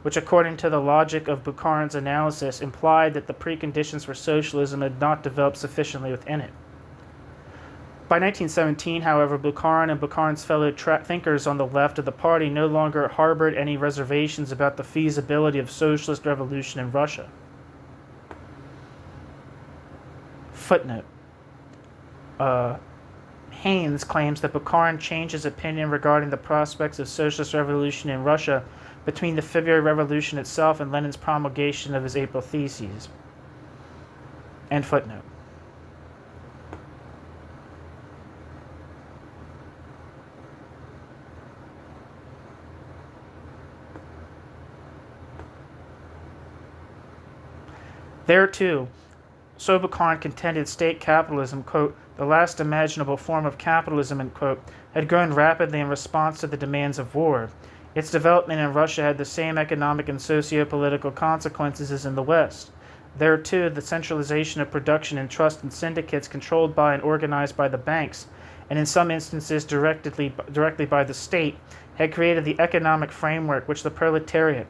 which according to the logic of Bukharin's analysis implied that the preconditions for socialism had not developed sufficiently within it. By 1917, however, Bukharin and Bukharin's fellow thinkers on the left of the party no longer harbored any reservations about the feasibility of socialist revolution in Russia. Footnote. Haynes claims that Bukharin changed his opinion regarding the prospects of socialist revolution in Russia between the February Revolution itself and Lenin's promulgation of his April Theses. End footnote. There, too, so Bukharin contended state capitalism, quote, the last imaginable form of capitalism, end quote, had grown rapidly in response to the demands of war. Its development in Russia had the same economic and socio-political consequences as in the West. There, too, the centralization of production and trust in syndicates controlled by and organized by the banks, and in some instances directly by the state, had created the economic framework which the proletariat,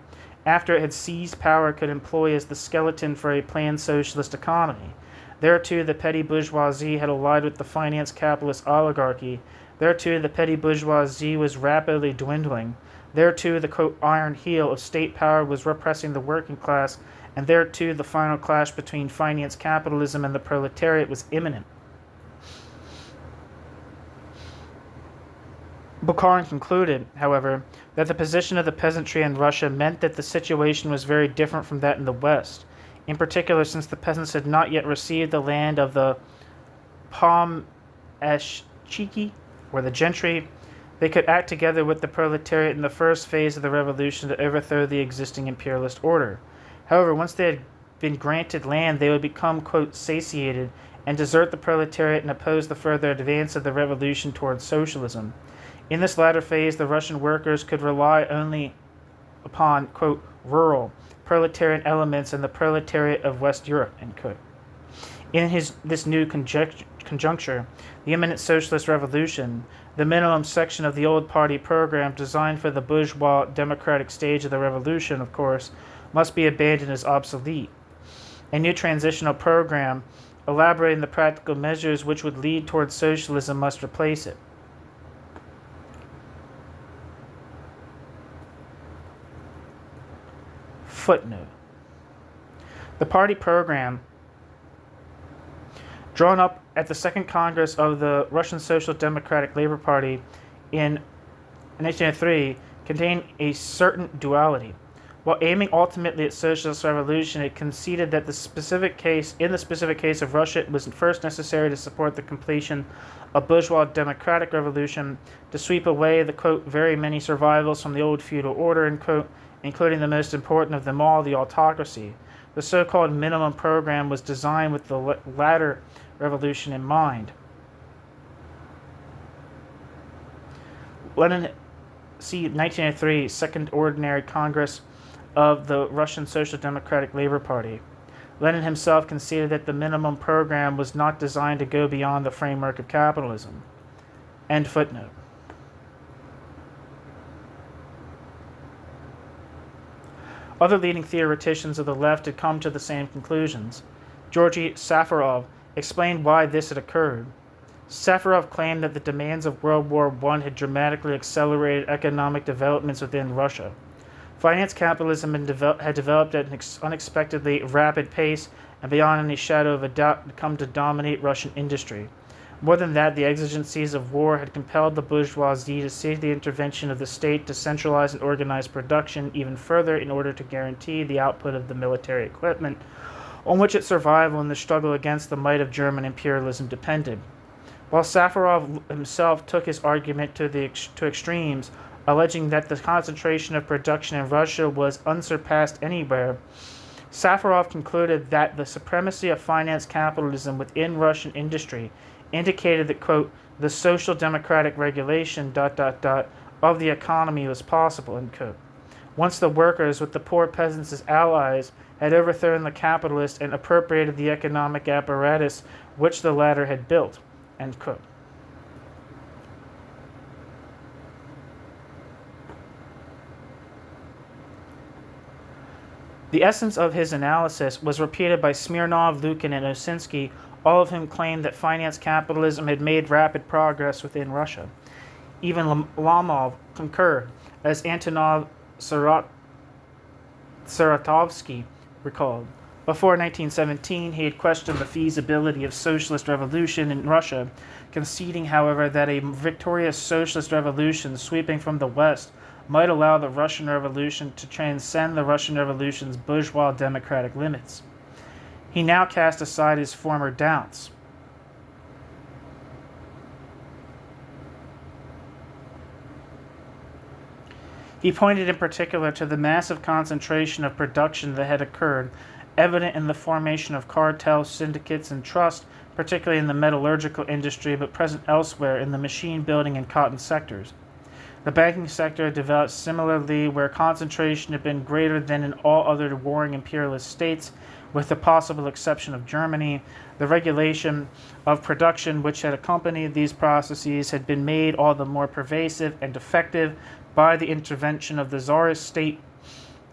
after it had seized power, could employ as the skeleton for a planned socialist economy. There, too, the petty bourgeoisie had allied with the finance capitalist oligarchy. There, too, the petty bourgeoisie was rapidly dwindling. There, too, the quote, iron heel of state power was repressing the working class, and there, too, the final clash between finance capitalism and the proletariat was imminent. Bukharin concluded, however, that the position of the peasantry in Russia meant that the situation was very different from that in the West, in particular since the peasants had not yet received the land of the pomeshchiki, or the gentry. They could act together with the proletariat in the first phase of the revolution to overthrow the existing imperialist order. However, once they had been granted land, they would become, quote, satiated and desert the proletariat and oppose the further advance of the revolution towards socialism. In this latter phase, the Russian workers could rely only upon, quote, rural, proletarian elements and the proletariat of West Europe, end quote. In this new conjuncture, the imminent socialist revolution, the minimum section of the old party program designed for the bourgeois democratic stage of the revolution, of course, must be abandoned as obsolete. A new transitional program, elaborating the practical measures which would lead towards socialism, must replace it. Footnote. The party program, drawn up at the Second Congress of the Russian Social Democratic Labor Party in 1903, contained a certain duality. While aiming ultimately at socialist revolution, it conceded that in the specific case of Russia, it was first necessary to support the completion of bourgeois democratic revolution, to sweep away the, quote, very many survivals from the old feudal order, end quote, including the most important of them all, the autocracy. The so-called minimum program was designed with the latter revolution in mind. Lenin, see 1903 Second Ordinary Congress of the Russian Social Democratic Labor Party. Lenin himself conceded that the minimum program was not designed to go beyond the framework of capitalism. End footnote. Other leading theoreticians of the left had come to the same conclusions. Georgy Safarov explained why this had occurred. Safarov claimed that the demands of World War I had dramatically accelerated economic developments within Russia. Finance capitalism had developed at an unexpectedly rapid pace and beyond any shadow of a doubt come to dominate Russian industry. More than that, the exigencies of war had compelled the bourgeoisie to seek the intervention of the state to centralize and organize production even further in order to guarantee the output of the military equipment on which its survival in the struggle against the might of German imperialism depended. While Safarov himself took his argument to extremes, alleging that the concentration of production in Russia was unsurpassed anywhere, Safarov concluded that the supremacy of finance capitalism within Russian industry indicated that, quote, the social democratic regulation, ... of the economy was possible, end quote. Once the workers, with the poor peasants as allies, had overthrown the capitalists and appropriated the economic apparatus which the latter had built, end quote. The essence of his analysis was repeated by Smirnov, Lukin, and Osinsky, all of whom claimed that finance capitalism had made rapid progress within Russia. Even Lomov concurred, as Antonov Saratovsky recalled. Before 1917, he had questioned the feasibility of socialist revolution in Russia, conceding, however, that a victorious socialist revolution sweeping from the West might allow the Russian Revolution to transcend the Russian Revolution's bourgeois democratic limits. He now cast aside his former doubts. He pointed in particular to the massive concentration of production that had occurred, evident in the formation of cartels, syndicates, and trusts, particularly in the metallurgical industry, but present elsewhere in the machine building and cotton sectors. The banking sector had developed similarly, where concentration had been greater than in all other warring imperialist states, With the possible exception of Germany, the regulation of production which had accompanied these processes had been made all the more pervasive and effective by the intervention of the Tsarist state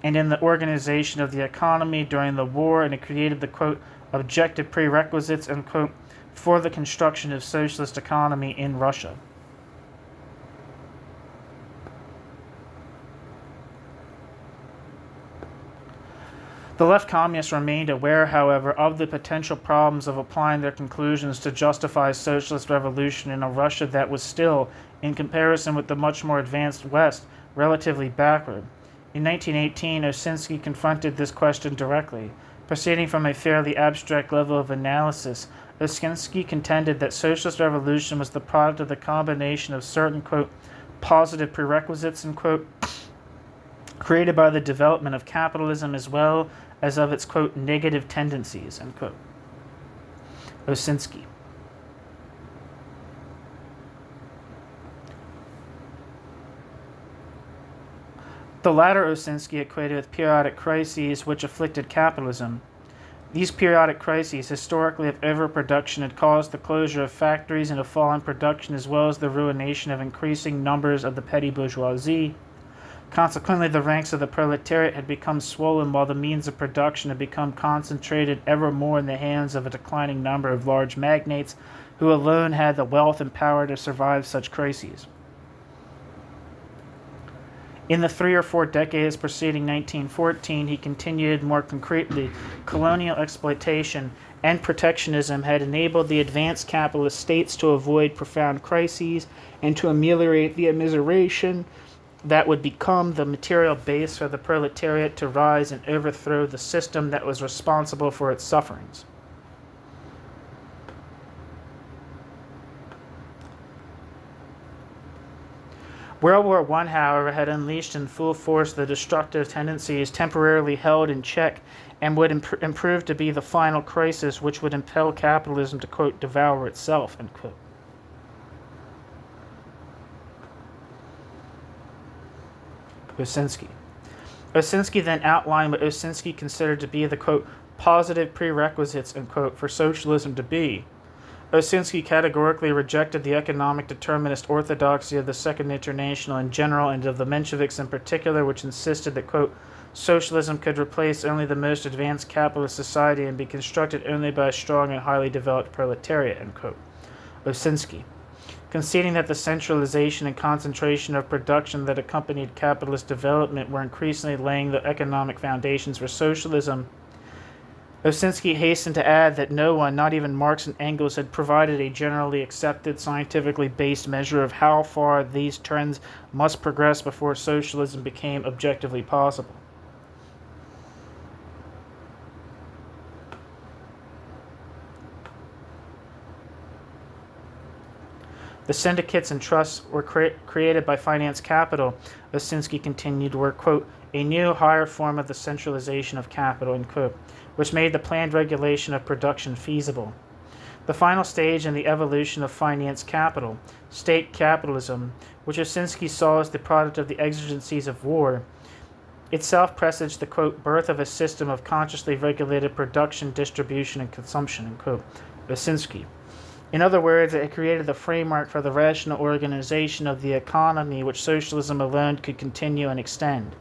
and in the organization of the economy during the war, and it created the, quote, objective prerequisites, unquote, for the construction of socialist economy in Russia. The left communists remained aware, however, of the potential problems of applying their conclusions to justify socialist revolution in a Russia that was still, in comparison with the much more advanced West, relatively backward. In 1918, Osinski confronted this question directly. Proceeding from a fairly abstract level of analysis, Osinski contended that socialist revolution was the product of the combination of certain, quote, positive prerequisites, unquote, created by the development of capitalism as well as of its, quote, negative tendencies, unquote. Osinski. The latter Osinski equated with periodic crises which afflicted capitalism. These periodic crises, historically of overproduction, had caused the closure of factories and a fall in production as well as the ruination of increasing numbers of the petty bourgeoisie. Consequently, the ranks of the proletariat had become swollen while the means of production had become concentrated ever more in the hands of a declining number of large magnates who alone had the wealth and power to survive such crises. In the 3 or 4 decades preceding 1914, he continued more concretely, colonial exploitation and protectionism had enabled the advanced capitalist states to avoid profound crises and to ameliorate the immiseration that would become the material base for the proletariat to rise and overthrow the system that was responsible for its sufferings. World War I, however, had unleashed in full force the destructive tendencies temporarily held in check and would improve to be the final crisis which would impel capitalism to, quote, devour itself, unquote. Osinski. Osinski then outlined what Osinski considered to be the, quote, positive prerequisites, unquote, for socialism to be. Osinski categorically rejected the economic determinist orthodoxy of the Second International in general and of the Mensheviks in particular, which insisted that, quote, socialism could replace only the most advanced capitalist society and be constructed only by a strong and highly developed proletariat, unquote. Osinski. Conceding that the centralization and concentration of production that accompanied capitalist development were increasingly laying the economic foundations for socialism, Osinski hastened to add that no one, not even Marx and Engels, had provided a generally accepted, scientifically based measure of how far these trends must progress before socialism became objectively possible. The syndicates and trusts were created by finance capital, Osinski continued, were, quote, a new, higher form of the centralization of capital, unquote, which made the planned regulation of production feasible. The final stage in the evolution of finance capital, state capitalism, which Osinski saw as the product of the exigencies of war, itself presaged the, quote, birth of a system of consciously regulated production, distribution, and consumption, unquote, Osinski. In other words, it created the framework for the rational organization of the economy which socialism alone could continue and extend.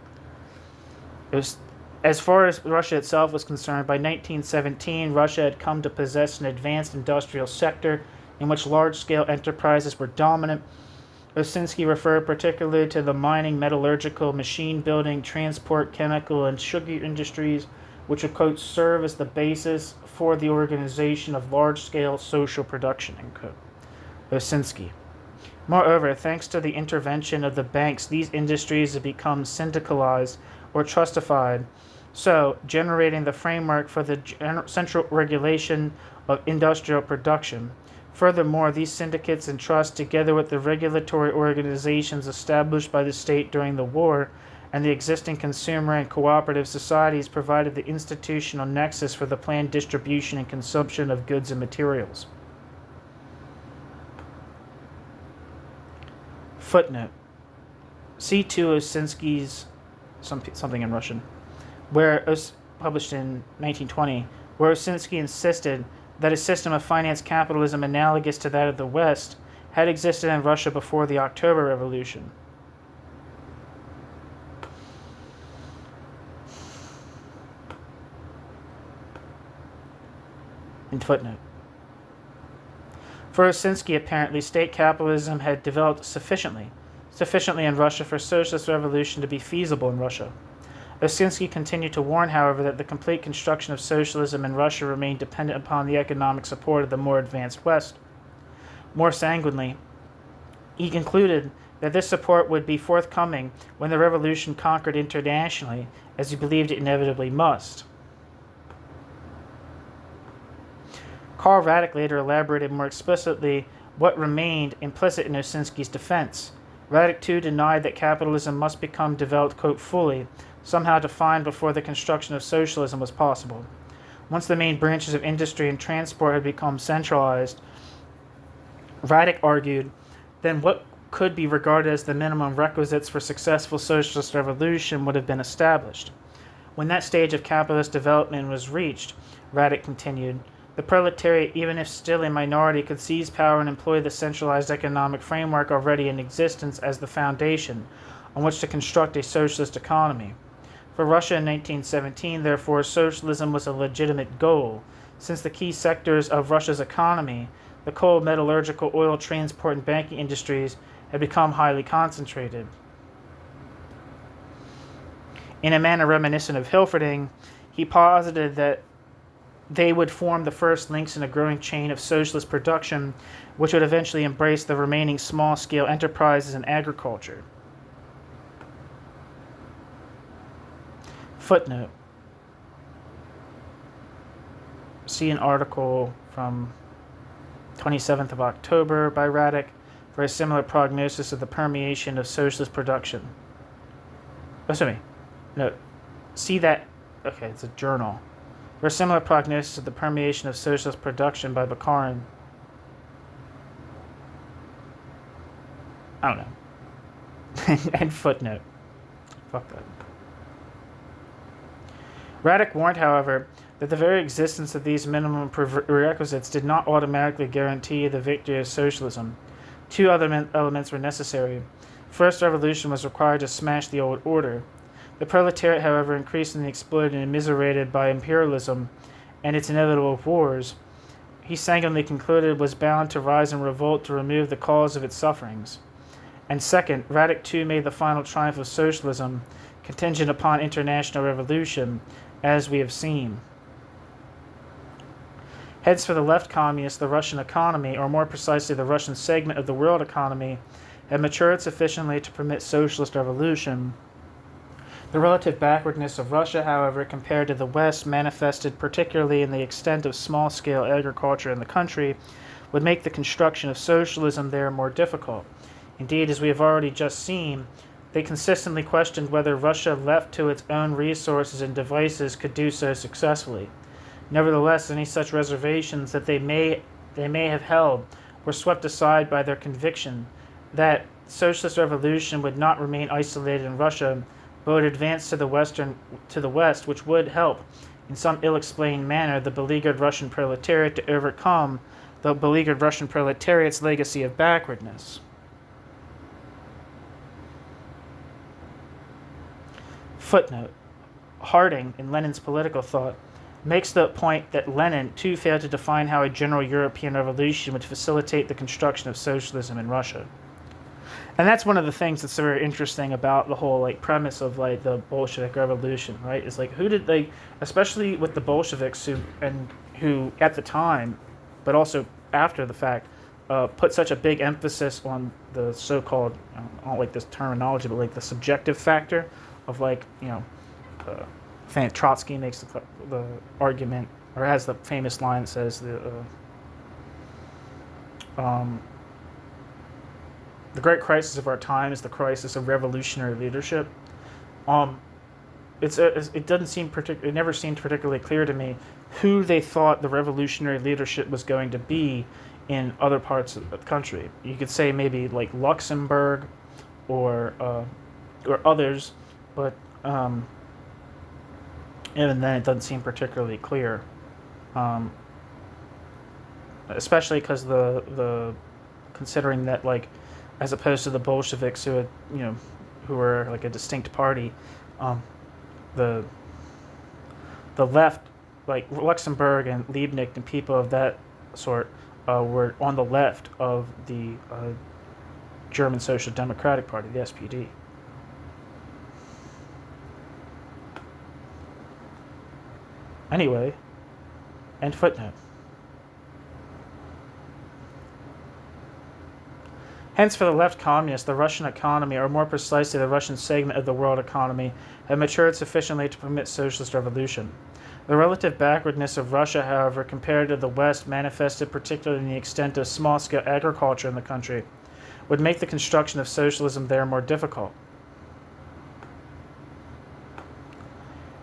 As far as Russia itself was concerned, by 1917, Russia had come to possess an advanced industrial sector in which large-scale enterprises were dominant. Osinski referred particularly to the mining, metallurgical, machine-building, transport, chemical, and sugar industries, which would, quote, serve as the basis for the organization of large-scale social production, unquote. Osinski. Moreover, thanks to the intervention of the banks, these industries have become syndicalized or trustified, so generating the framework for the central regulation of industrial production. Furthermore, these syndicates and trusts, together with the regulatory organizations established by the state during the war, and the existing consumer and cooperative societies, provided the institutional nexus for the planned distribution and consumption of goods and materials. Footnote. See ch.2 Osinski's something in Russian, where published in 1920, where Osinski insisted that a system of finance capitalism analogous to that of the West had existed in Russia before the October Revolution. In footnote. For Osinski, apparently, state capitalism had developed sufficiently in Russia for socialist revolution to be feasible in Russia. Osinski continued to warn, however, that the complete construction of socialism in Russia remained dependent upon the economic support of the more advanced West. More sanguinely, he concluded that this support would be forthcoming when the revolution conquered internationally, as he believed it inevitably must. Karl Radek later elaborated more explicitly what remained implicit in Osinski's defense. Radek too denied that capitalism must become developed, quote, fully, somehow defined before the construction of socialism was possible. Once the main branches of industry and transport had become centralized, Radek argued, then what could be regarded as the minimum requisites for successful socialist revolution would have been established. When that stage of capitalist development was reached, Radek continued, the proletariat, even if still a minority, could seize power and employ the centralized economic framework already in existence as the foundation on which to construct a socialist economy. For Russia in 1917, therefore, socialism was a legitimate goal, since the key sectors of Russia's economy, the coal, metallurgical, oil, transport, and banking industries, had become highly concentrated. In a manner reminiscent of Hilferding, he posited that they would form the first links in a growing chain of socialist production, which would eventually embrace the remaining small-scale enterprises in agriculture. Footnote. See an article from 27th of October by Radek for a similar prognosis of the permeation of socialist production. See that. Okay, it's a journal. For a similar prognosis of the permeation of socialist production by Bukharin. I don't know. And footnote. Fuck that. Radek warned, however, that the very existence of these minimum prerequisites did not automatically guarantee the victory of socialism. Two other elements were necessary. First, revolution was required to smash the old order. The proletariat, however, increasingly exploited and immiserated by imperialism and its inevitable wars, he sanguinely concluded was bound to rise in revolt to remove the cause of its sufferings. And second, Radek too made the final triumph of socialism contingent upon international revolution, as we have seen. Hence, for the left communists, the Russian economy, or more precisely the Russian segment of the world economy, had matured sufficiently to permit socialist revolution. The relative backwardness of Russia, however, compared to the West, manifested particularly in the extent of small-scale agriculture in the country, would make the construction of socialism there more difficult. Indeed, as we have already just seen, they consistently questioned whether Russia, left to its own resources and devices, could do so successfully. Nevertheless, any such reservations that they may have held were swept aside by their conviction that socialist revolution would not remain isolated in Russia, but would advance to the West, which would help, in some ill-explained manner, the beleaguered Russian proletariat to overcome the beleaguered Russian proletariat's legacy of backwardness. Footnote. Harding, in Lenin's Political Thought, makes the point that Lenin, too, failed to define how a general European revolution would facilitate the construction of socialism in Russia. And that's one of the things that's very interesting about the whole premise of the Bolshevik Revolution, right? Is who did they, especially with the Bolsheviks who at the time, but also after the fact, put such a big emphasis on the so-called, I don't like this terminology, but the subjective factor of Trotsky makes the argument, or has the famous line that says the great crisis of our time is the crisis of revolutionary leadership. It never seemed particularly clear to me who they thought the revolutionary leadership was going to be in other parts of the country. You could say maybe Luxembourg or others, but Even then, it doesn't seem particularly clear, especially because the considering that, like, as opposed to the Bolsheviks who had, who were like a distinct party, the the left, like Luxemburg and Liebknecht and people of that sort, were on the left of the German Social Democratic Party, the SPD. Anyway, end footnote. Hence, for the left communists, the Russian economy, or more precisely the Russian segment of the world economy, had matured sufficiently to permit socialist revolution. The relative backwardness of Russia, however, compared to the West, manifested particularly in the extent of small-scale agriculture in the country, would make the construction of socialism there more difficult.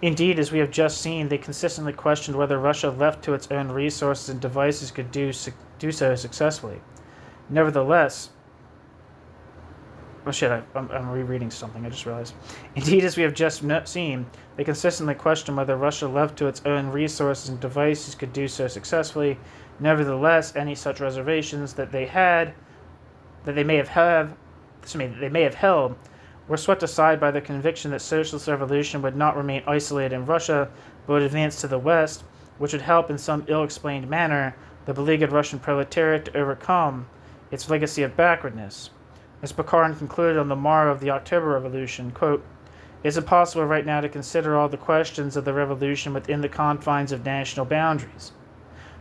Indeed, as we have just seen, they consistently questioned whether Russia, left to its own resources and devices, could do so successfully. Nevertheless, I'm rereading something, I just realized. Indeed, as we have just seen, they consistently questioned whether Russia, left to its own resources and devices, could do so successfully. Nevertheless, any such reservations that they may have held, were swept aside by the conviction that socialist revolution would not remain isolated in Russia, but would advance to the West, which would help in some ill-explained manner the beleaguered Russian proletariat to overcome its legacy of backwardness. As Bukharin concluded on the morrow of the October Revolution, quote, "It is impossible right now to consider all the questions of the revolution within the confines of national boundaries.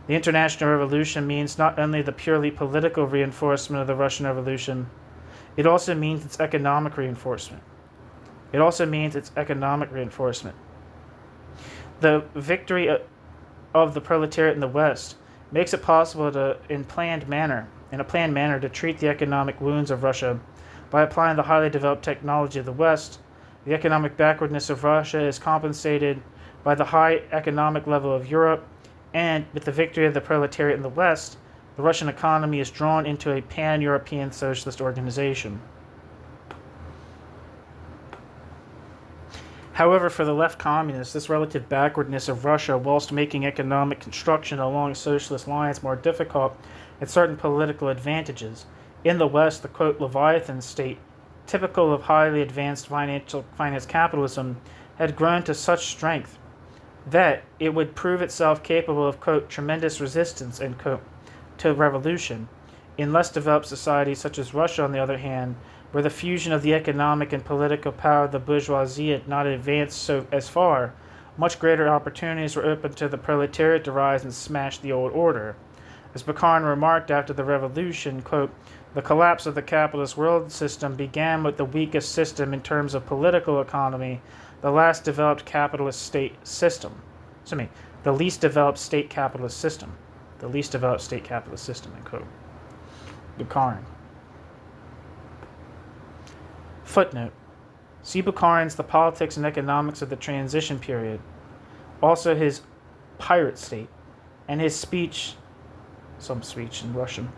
The international revolution means not only the purely political reinforcement of the Russian Revolution, it also means its economic reinforcement. The victory of the proletariat in the West makes it possible to, in a planned manner, to treat the economic wounds of Russia by applying the highly developed technology of the West. The economic backwardness of Russia is compensated by the high economic level of Europe, and with the victory of the proletariat in the West, the Russian economy is drawn into a pan-European socialist organization." However, for the left communists, this relative backwardness of Russia, whilst making economic construction along socialist lines more difficult, had certain political advantages. In the West, the quote Leviathan state, typical of highly advanced finance capitalism, had grown to such strength that it would prove itself capable of quote tremendous resistance end quote to revolution. In less developed societies such as Russia, on the other hand, where the fusion of the economic and political power of the bourgeoisie had not advanced as far, much greater opportunities were open to the proletariat to rise and smash the old order. As Bukharin remarked after the revolution, quote, "The collapse of the capitalist world system began with the weakest system in terms of political economy, the last developed capitalist state system. The least developed state capitalist system. End quote. Bukharin. Footnote. See Bukharin's The Politics and Economics of the Transition Period. Also his Pirate State, and his some speech in Russian.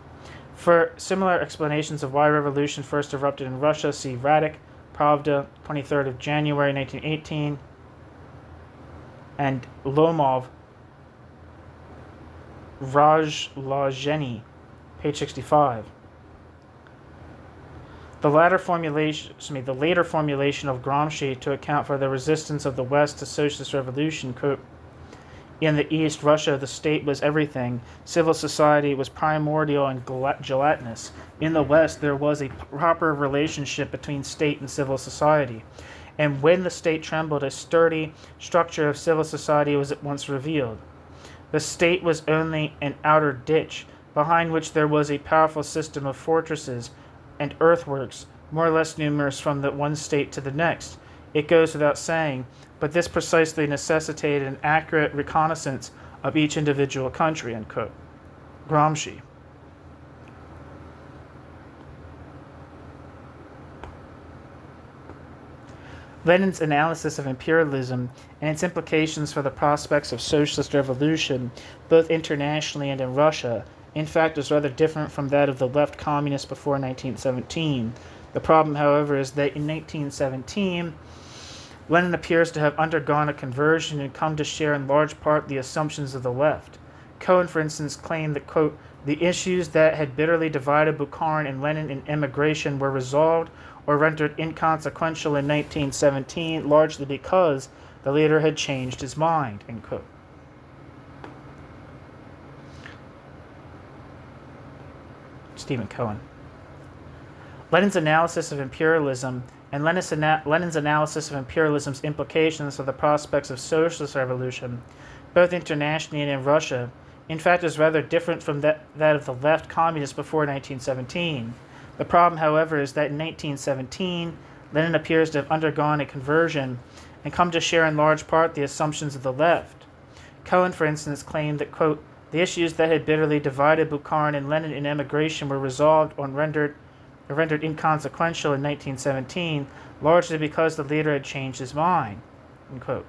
For similar explanations of why revolution first erupted in Russia, see Radek, Pravda, 23rd of January 1918, and Lomov, Rajlazheny, page 65. The later formulation of Gramsci to account for the resistance of the West to socialist revolution, quote, "In the East, Russia, the state was everything. Civil society was primordial and gelatinous. In the West, there was a proper relationship between state and civil society. And when the state trembled, a sturdy structure of civil society was at once revealed. The state was only an outer ditch, behind which there was a powerful system of fortresses and earthworks, more or less numerous from the one state to the next. It goes without saying, but this precisely necessitated an accurate reconnaissance of each individual country," end quote. Gramsci. Lenin's analysis of imperialism and its implications for the prospects of socialist revolution, both internationally and in Russia, in fact, is rather different from that of the left communists before 1917. The problem, however, is that in 1917, Lenin appears to have undergone a conversion and come to share in large part the assumptions of the left. Cohen, for instance, claimed that, quote, the issues that had bitterly divided Bukharin and Lenin in emigration were resolved or rendered inconsequential in 1917, largely because the leader had changed his mind, end quote. Stephen Cohen. Lenin's analysis of imperialism and Lenin's analysis of imperialism's implications for the prospects of socialist revolution, both internationally and in Russia, in fact, is rather different from that of the left communists before 1917. The problem, however, is that in 1917, Lenin appears to have undergone a conversion and come to share in large part the assumptions of the left. Cohen, for instance, claimed that, quote, the issues that had bitterly divided Bukharin and Lenin in emigration were resolved or rendered inconsequential in 1917, largely because the leader had changed his mind, end quote.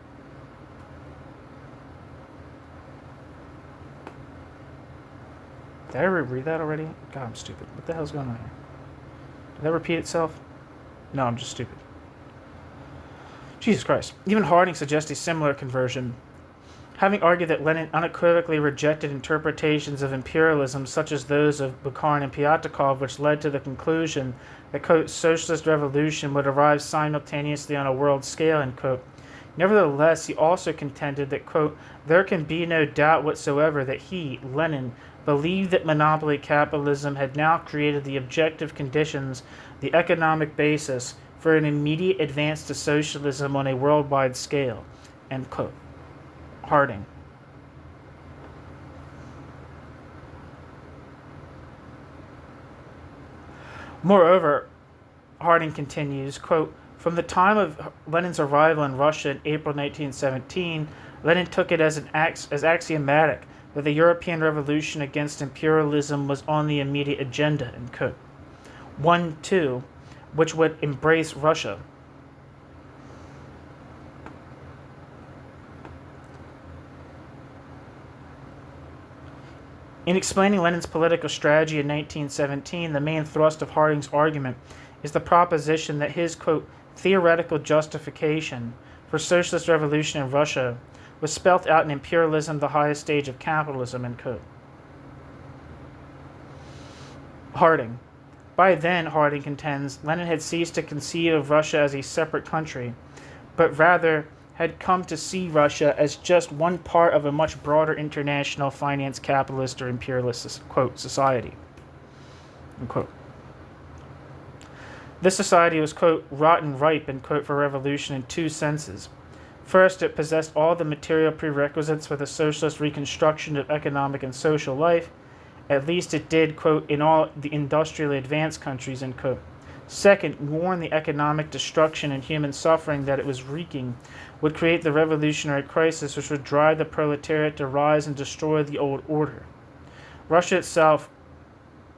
Did I read that already? God, I'm stupid. What the hell's going on here? Did that repeat itself? No, I'm just stupid. Jesus Christ. Even Harding suggests a similar conversion. Having argued that Lenin unequivocally rejected interpretations of imperialism such as those of Bukharin and Pyatakov, which led to the conclusion that, quote, socialist revolution would arrive simultaneously on a world scale, end quote. Nevertheless, he also contended that, quote, there can be no doubt whatsoever that he, Lenin, believed that monopoly capitalism had now created the objective conditions, the economic basis, for an immediate advance to socialism on a worldwide scale, end quote. Harding. Moreover, Harding continues, quote, from the time of Lenin's arrival in Russia in April 1917, Lenin took it as axiomatic that the European revolution against imperialism was on the immediate agenda, end quote. 1-2, which would embrace Russia. In explaining Lenin's political strategy in 1917, the main thrust of Harding's argument is the proposition that his, quote, theoretical justification for socialist revolution in Russia was spelt out in Imperialism, the highest stage of capitalism, end quote. Harding. By then, Harding contends, Lenin had ceased to conceive of Russia as a separate country, but rather had come to see Russia as just one part of a much broader international finance capitalist or imperialist, quote, society, unquote. This society was, quote, rotten ripe, end quote, for revolution in two senses. First, it possessed all the material prerequisites for the socialist reconstruction of economic and social life. At least it did, quote, in all the industrially advanced countries, end quote. Second, warn the economic destruction and human suffering that it was wreaking would create the revolutionary crisis which would drive the proletariat to rise and destroy the old order. Russia itself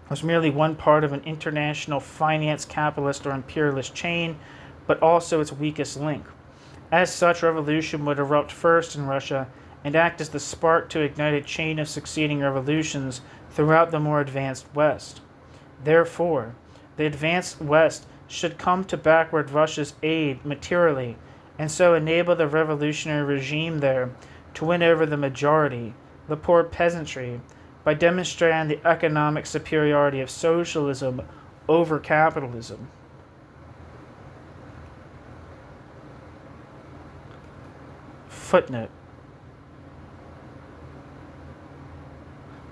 was merely one part of an international finance capitalist or imperialist chain, but also its weakest link. As such, revolution would erupt first in Russia and act as the spark to ignite a chain of succeeding revolutions throughout the more advanced West. Therefore, the advanced West should come to backward Russia's aid materially, and so enable the revolutionary regime there to win over the majority, the poor peasantry, by demonstrating the economic superiority of socialism over capitalism. Footnote.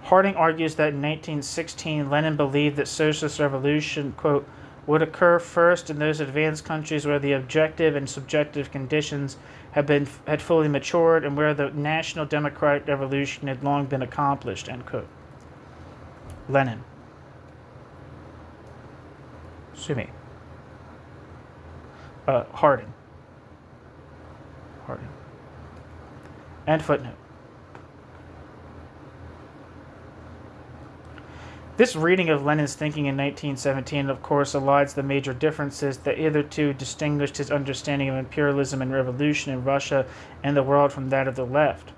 Harding argues that in 1916, Lenin believed that socialist revolution, quote, would occur first in those advanced countries where the objective and subjective conditions had fully matured and where the national democratic revolution had long been accomplished, end quote. Lenin. Harding. And footnote. This reading of Lenin's thinking in 1917, of course, elides the major differences that hitherto distinguished his understanding of imperialism and revolution in Russia and the world from that of the left.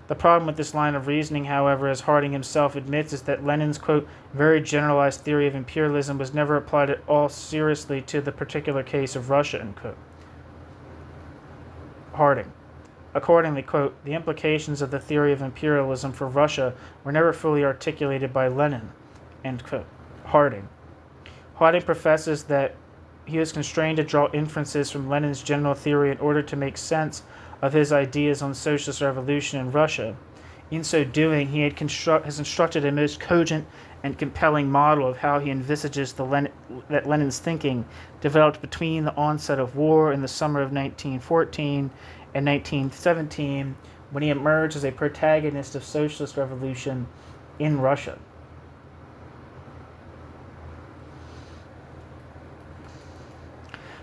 The problem with this line of reasoning, however, as Harding himself admits, is that Lenin's, quote, very generalized theory of imperialism was never applied at all seriously to the particular case of Russia, end quote. Harding. Accordingly, quote, the implications of the theory of imperialism for Russia were never fully articulated by Lenin, end quote. Harding. Harding professes that he was constrained to draw inferences from Lenin's general theory in order to make sense of his ideas on socialist revolution in Russia. In so doing, he has constructed a most cogent and compelling model of how he envisages that Lenin's thinking developed between the onset of war in the summer of 1914 and 1917, when he emerged as a protagonist of socialist revolution in Russia.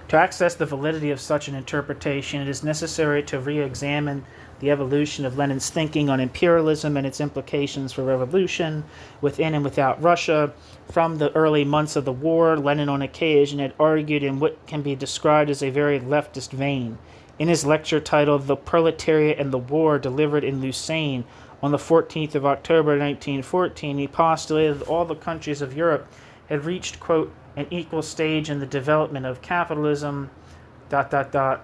To access the validity of such an interpretation, it is necessary to re-examine the evolution of Lenin's thinking on imperialism and its implications for revolution within and without Russia. From the early months of the war, Lenin on occasion had argued in what can be described as a very leftist vein. In his lecture titled The Proletariat and the War, delivered in Lausanne on the 14th of October 1914, he postulated that all the countries of Europe had reached, quote, an equal stage in the development of capitalism, ...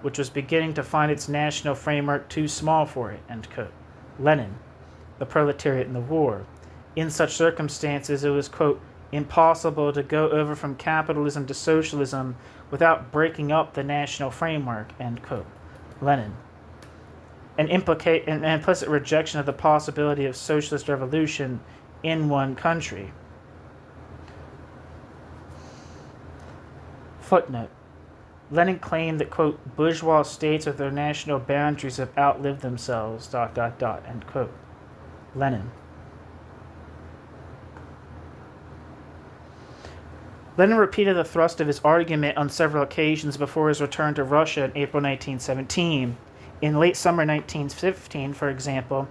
which was beginning to find its national framework too small for it, end quote. Lenin, The Proletariat and the War. In such circumstances, it was, quote, impossible to go over from capitalism to socialism without breaking up the national framework, end quote. Lenin. An implicit rejection of the possibility of socialist revolution in one country. Footnote. Lenin claimed that, quote, bourgeois states with their national boundaries have outlived themselves, ... end quote. Lenin. Lenin repeated the thrust of his argument on several occasions before his return to Russia in April 1917. In late summer 1915, for example,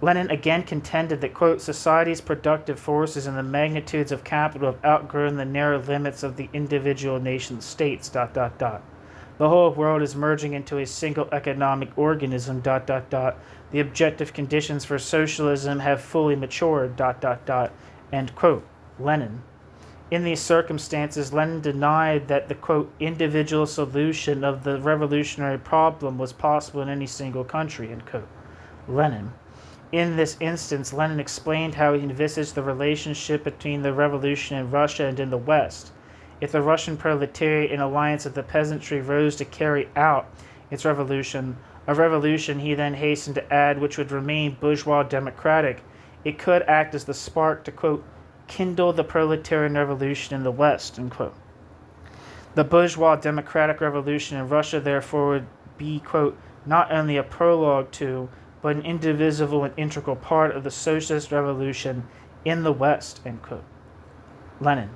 Lenin again contended that, quote, society's productive forces and the magnitudes of capital have outgrown the narrow limits of the individual nation states, ... The whole world is merging into a single economic organism, ... The objective conditions for socialism have fully matured, ... End quote. Lenin. In these circumstances, Lenin denied that the, quote, individual solution of the revolutionary problem was possible in any single country, end quote. Lenin. In this instance, Lenin explained how he envisaged the relationship between the revolution in Russia and in the West. If the Russian proletariat in alliance with the peasantry rose to carry out its revolution, a revolution, he then hastened to add, which would remain bourgeois democratic, it could act as the spark to, quote, kindle the proletarian revolution in the West, end quote. The bourgeois democratic revolution in Russia, therefore, would be, quote, not only a prologue to, but an indivisible and integral part of the socialist revolution in the West, end quote. Lenin.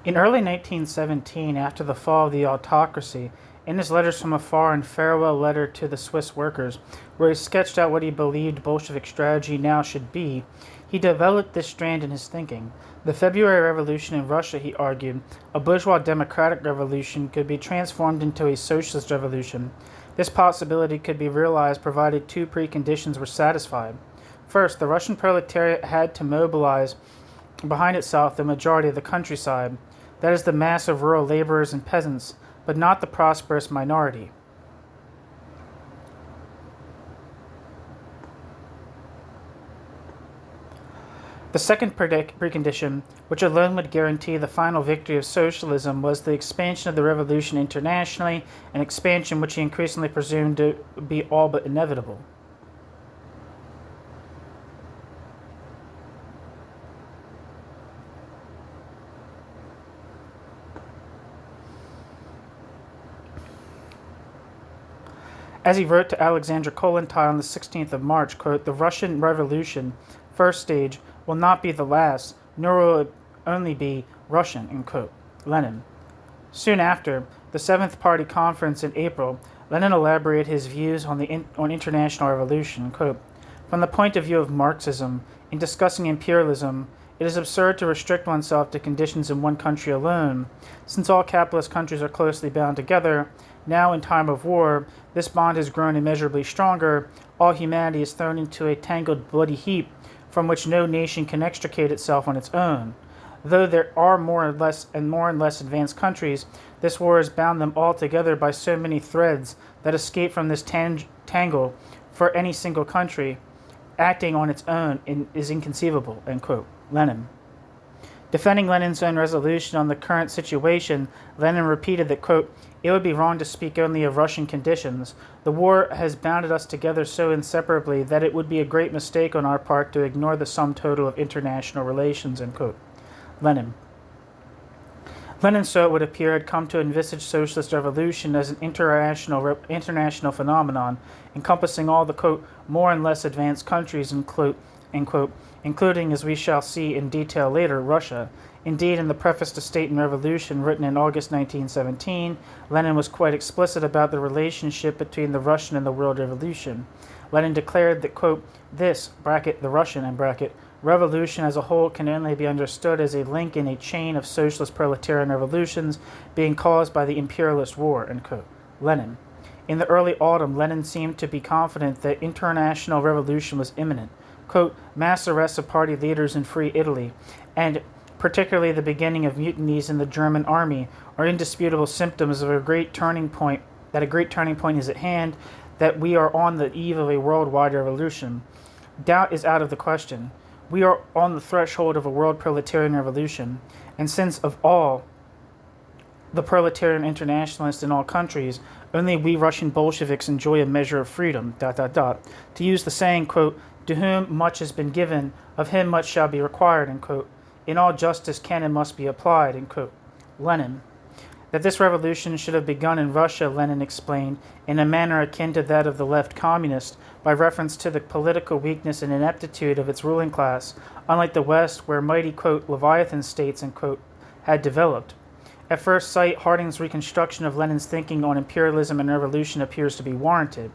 In early 1917, after the fall of the autocracy, in his Letters from Afar and Farewell Letter to the Swiss Workers, where he sketched out what he believed Bolshevik strategy now should be, he developed this strand in his thinking. The February Revolution in Russia, he argued, a bourgeois democratic revolution, could be transformed into a socialist revolution. This possibility could be realized provided two preconditions were satisfied. First, the Russian proletariat had to mobilize behind itself the majority of the countryside, that is, the mass of rural laborers and peasants, but not the prosperous minority. The second precondition, which alone would guarantee the final victory of socialism, was the expansion of the revolution internationally, an expansion which he increasingly presumed to be all but inevitable. As he wrote to Alexandra Kollontai on the 16th of March, quote, the Russian Revolution, first stage, will not be the last, nor will it only be Russian, end quote. Lenin. Soon after, the Seventh Party Conference in April, Lenin elaborated his views on on international revolution. Quote, from the point of view of Marxism, in discussing imperialism, it is absurd to restrict oneself to conditions in one country alone. Since all capitalist countries are closely bound together, now in time of war, this bond has grown immeasurably stronger. All humanity is thrown into a tangled, bloody heap from which no nation can extricate itself on its own. Though there are more and less advanced countries, this war has bound them all together by so many threads that escape from this tangle for any single country acting on its own is inconceivable. End quote. Lenin. Defending Lenin's own resolution on the current situation, Lenin repeated that, quote, it would be wrong to speak only of Russian conditions. The war has bounded us together so inseparably that it would be a great mistake on our part to ignore the sum total of international relations. End quote. Lenin. Lenin, so it would appear, had come to envisage socialist revolution as an international phenomenon, encompassing all the, quote, more and less advanced countries, end quote, including, as we shall see in detail later, Russia. Indeed, in the preface to State and Revolution, written in August 1917, Lenin was quite explicit about the relationship between the Russian and the world revolution. Lenin declared that, quote, this, bracket, the Russian, end bracket, revolution as a whole can only be understood as a link in a chain of socialist proletarian revolutions being caused by the imperialist war, end quote. Lenin. In the early autumn, Lenin seemed to be confident that international revolution was imminent. Quote, mass arrests of party leaders in Free Italy, and particularly the beginning of mutinies in the German army, are indisputable symptoms of a great turning point is at hand, that we are on the eve of a worldwide revolution. Doubt is out of the question. We are on the threshold of a world proletarian revolution, and since of all the proletarian internationalists in all countries, only we Russian Bolsheviks enjoy a measure of freedom, ... To use the saying, quote, to whom much has been given, of him much shall be required, end quote. In all justice can and must be applied, end quote. Lenin. That this revolution should have begun in Russia, Lenin explained, in a manner akin to that of the left communist, by reference to the political weakness and ineptitude of its ruling class, unlike the West, where mighty, quote, Leviathan states, end quote, had developed. At first sight, Harding's reconstruction of Lenin's thinking on imperialism and revolution appears to be warranted.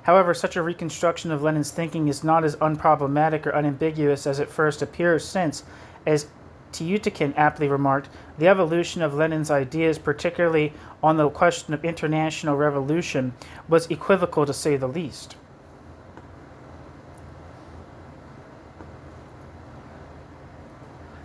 However, such a reconstruction of Lenin's thinking is not as unproblematic or unambiguous as it first appears, since, as Tyutykin aptly remarked, the evolution of Lenin's ideas, particularly on the question of international revolution, was equivocal to say the least.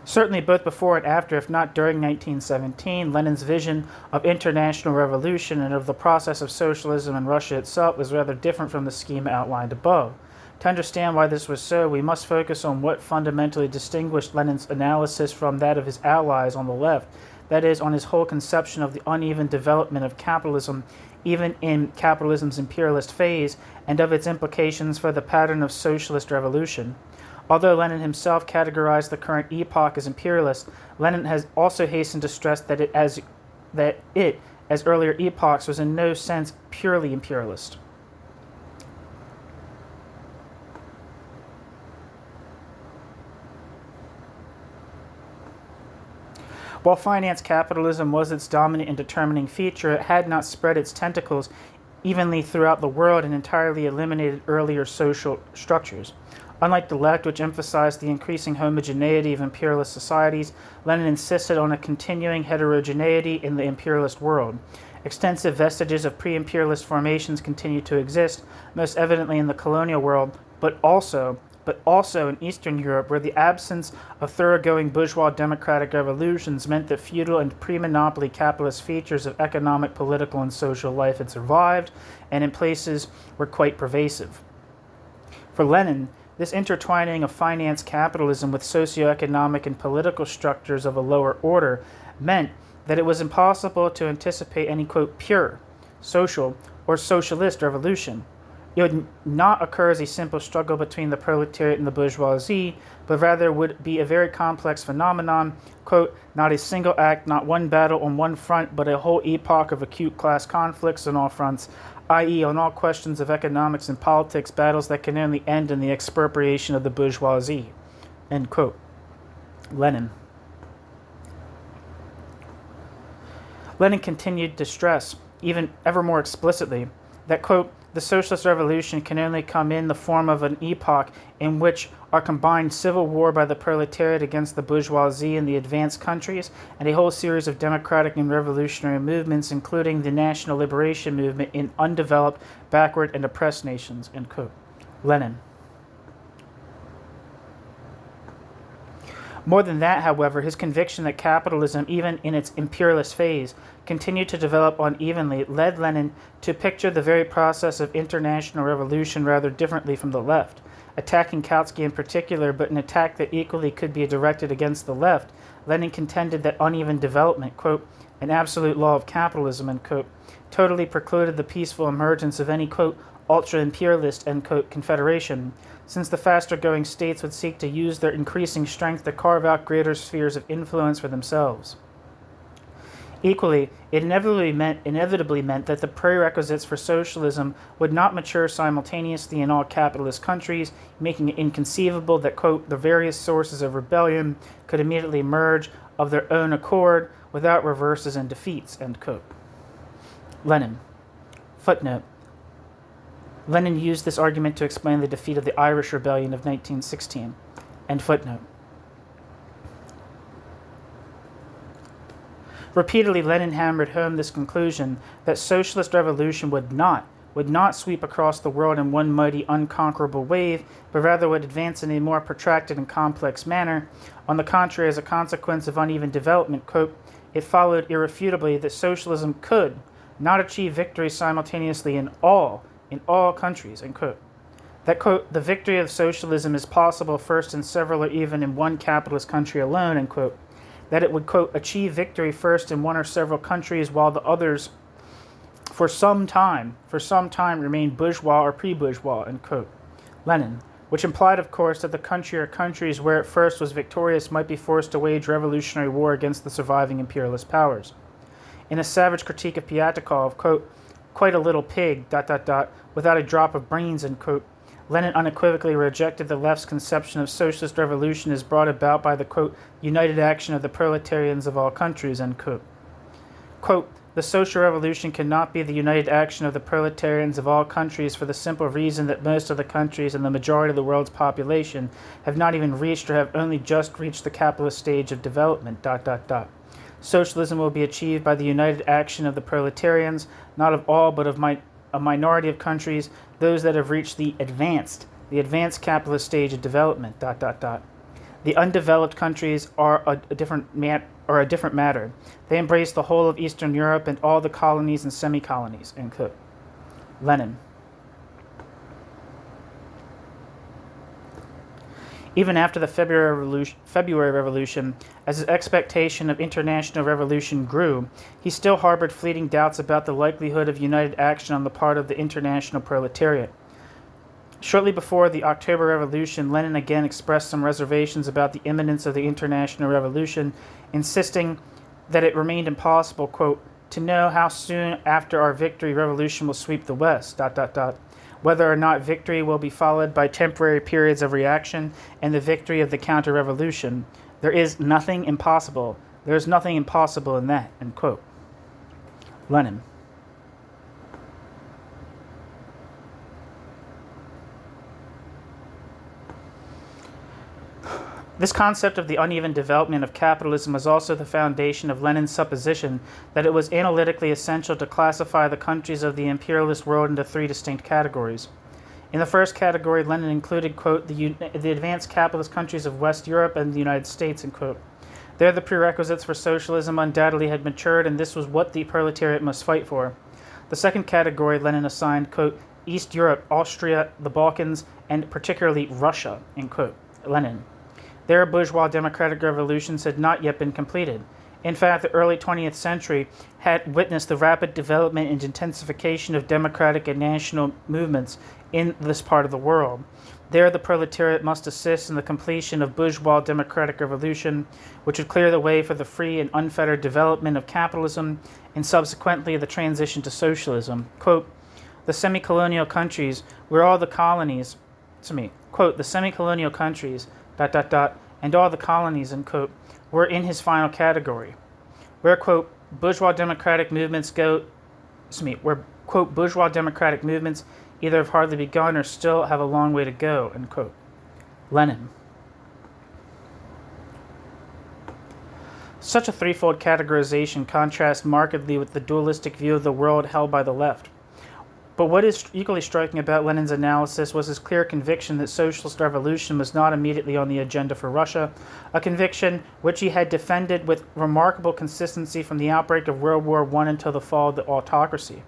Certainly both before and after, if not during 1917, Lenin's vision of international revolution and of the process of socialism in Russia itself was rather different from the scheme outlined above. To understand why this was so, we must focus on what fundamentally distinguished Lenin's analysis from that of his allies on the left, that is, on his whole conception of the uneven development of capitalism, even in capitalism's imperialist phase, and of its implications for the pattern of socialist revolution. Although Lenin himself categorized the current epoch as imperialist, Lenin has also hastened to stress that it, as earlier epochs, was in no sense purely imperialist. While finance capitalism was its dominant and determining feature, it had not spread its tentacles evenly throughout the world and entirely eliminated earlier social structures. Unlike the left, which emphasized the increasing homogeneity of imperialist societies, Lenin insisted on a continuing heterogeneity in the imperialist world. Extensive vestiges of pre-imperialist formations continue to exist, most evidently in the colonial world, but also in Eastern Europe, where the absence of thoroughgoing bourgeois democratic revolutions meant that feudal and pre-monopoly capitalist features of economic, political, and social life had survived, and in places were quite pervasive. For Lenin, this intertwining of finance capitalism with socioeconomic and political structures of a lower order meant that it was impossible to anticipate any, quote, pure, social, or socialist revolution. It would not occur as a simple struggle between the proletariat and the bourgeoisie, but rather would be a very complex phenomenon, quote, not a single act, not one battle on one front, but a whole epoch of acute class conflicts on all fronts, i.e. on all questions of economics and politics, battles that can only end in the expropriation of the bourgeoisie, end quote. Lenin. Lenin continued to stress, even ever more explicitly, that, quote, the socialist revolution can only come in the form of an epoch in which are combined civil war by the proletariat against the bourgeoisie in the advanced countries and a whole series of democratic and revolutionary movements, including the national liberation movement in undeveloped, backward, and oppressed nations, end quote. Lenin. More than that, however, his conviction that capitalism, even in its imperialist phase, continued to develop unevenly led Lenin to picture the very process of international revolution rather differently from the left, attacking Kowalski in particular, but an attack that equally could be directed against the left. Lenin contended that uneven development, quote, an absolute law of capitalism, end quote, totally precluded the peaceful emergence of any, quote, ultra-imperialist, end quote, confederation, since the faster-going states would seek to use their increasing strength to carve out greater spheres of influence for themselves. Equally, it inevitably meant that the prerequisites for socialism would not mature simultaneously in all capitalist countries, making it inconceivable that, quote, the various sources of rebellion could immediately emerge of their own accord without reverses and defeats, end quote. Lenin. Footnote. Lenin used this argument to explain the defeat of the Irish Rebellion of 1916. End footnote. Repeatedly, Lenin hammered home this conclusion that socialist revolution would not sweep across the world in one mighty, unconquerable wave, but rather would advance in a more protracted and complex manner. On the contrary, as a consequence of uneven development, quote, it followed irrefutably that socialism could not achieve victory simultaneously in all countries, end quote. That, quote, the victory of socialism is possible first in several or even in one capitalist country alone, end quote. That it would, quote, achieve victory first in one or several countries while the others for some time remain bourgeois or pre-bourgeois, end quote. Lenin, which implied, of course, that the country or countries where it first was victorious might be forced to wage revolutionary war against the surviving imperialist powers. In a savage critique of Piatakov, quote, quite a little pig, without a drop of brains, end quote, Lenin unequivocally rejected the left's conception of socialist revolution as brought about by the, quote, united action of the proletarians of all countries, end quote. Quote, the social revolution cannot be the united action of the proletarians of all countries for the simple reason that most of the countries and the majority of the world's population have not even reached or have only just reached the capitalist stage of development, Socialism will be achieved by the united action of the proletarians, not of all, but of a minority of countries, those that have reached the advanced capitalist stage of development, The undeveloped countries are a different matter. They embrace the whole of Eastern Europe and all the colonies and semi-colonies, end quote. Lenin. Even after the February Revolution, as his expectation of international revolution grew, he still harbored fleeting doubts about the likelihood of united action on the part of the international proletariat. Shortly before the October Revolution, Lenin again expressed some reservations about the imminence of the international revolution, insisting that it remained impossible, quote, to know how soon after our victory revolution will sweep the West, whether or not victory will be followed by temporary periods of reaction and the victory of the counter-revolution. There is nothing impossible. There is nothing impossible in that, end quote. Lenin. This concept of the uneven development of capitalism was also the foundation of Lenin's supposition that it was analytically essential to classify the countries of the imperialist world into three distinct categories. In the first category, Lenin included, quote, the advanced capitalist countries of West Europe and the United States, end quote. There the prerequisites for socialism undoubtedly had matured, and this was what the proletariat must fight for. The second category Lenin assigned, quote, East Europe, Austria, the Balkans, and particularly Russia, end quote. Lenin. Their bourgeois democratic revolutions had not yet been completed. In fact, the early 20th century had witnessed the rapid development and intensification of democratic and national movements in this part of the world. There, the proletariat must assist in the completion of bourgeois democratic revolution, which would clear the way for the free and unfettered development of capitalism and subsequently the transition to socialism. Quote, the semi-colonial countries where all the colonies, quote, the semi-colonial countries, and all the colonies, end quote, were in his final category, where, quote, bourgeois democratic movements go where, quote, bourgeois democratic movements either have hardly begun or still have a long way to go, end quote. Lenin. Such a threefold categorization contrasts markedly with the dualistic view of the world held by the left. But what is equally striking about Lenin's analysis was his clear conviction that socialist revolution was not immediately on the agenda for Russia, a conviction which he had defended with remarkable consistency from the outbreak of World War I until the fall of the autocracy.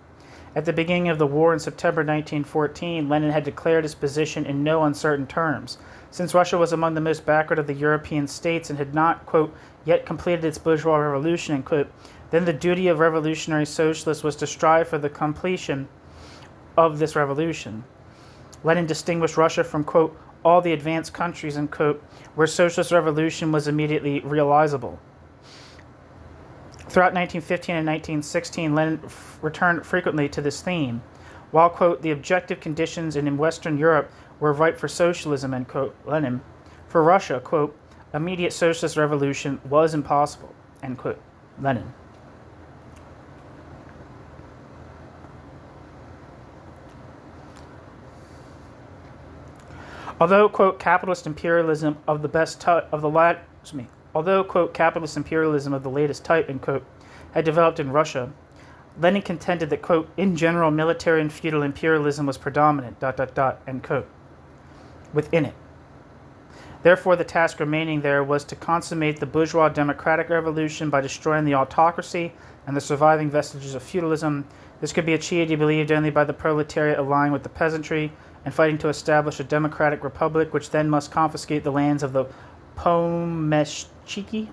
At the beginning of the war in September 1914, Lenin had declared his position in no uncertain terms. Since Russia was among the most backward of the European states and had not, quote, yet completed its bourgeois revolution, quote, then the duty of revolutionary socialists was to strive for the completion of this revolution. Lenin distinguished Russia from, quote, all the advanced countries, end quote, where socialist revolution was immediately realizable. Throughout 1915 and 1916, Lenin returned frequently to this theme. While, quote, the objective conditions in Western Europe were ripe for socialism, end quote, Lenin, for Russia, quote, immediate socialist revolution was impossible, end quote, Lenin. Although, quote, capitalist imperialism of the best type of the capitalist imperialism of the latest type, end quote, had developed in Russia, Lenin contended that, quote, in general, military and feudal imperialism was predominant, end quote, within it. Therefore, the task remaining there was to consummate the bourgeois democratic revolution by destroying the autocracy and the surviving vestiges of feudalism. This could be achieved, he believed, only by the proletariat allying with the peasantry and fighting to establish a democratic republic, which then must confiscate the lands of the pomeshchiki.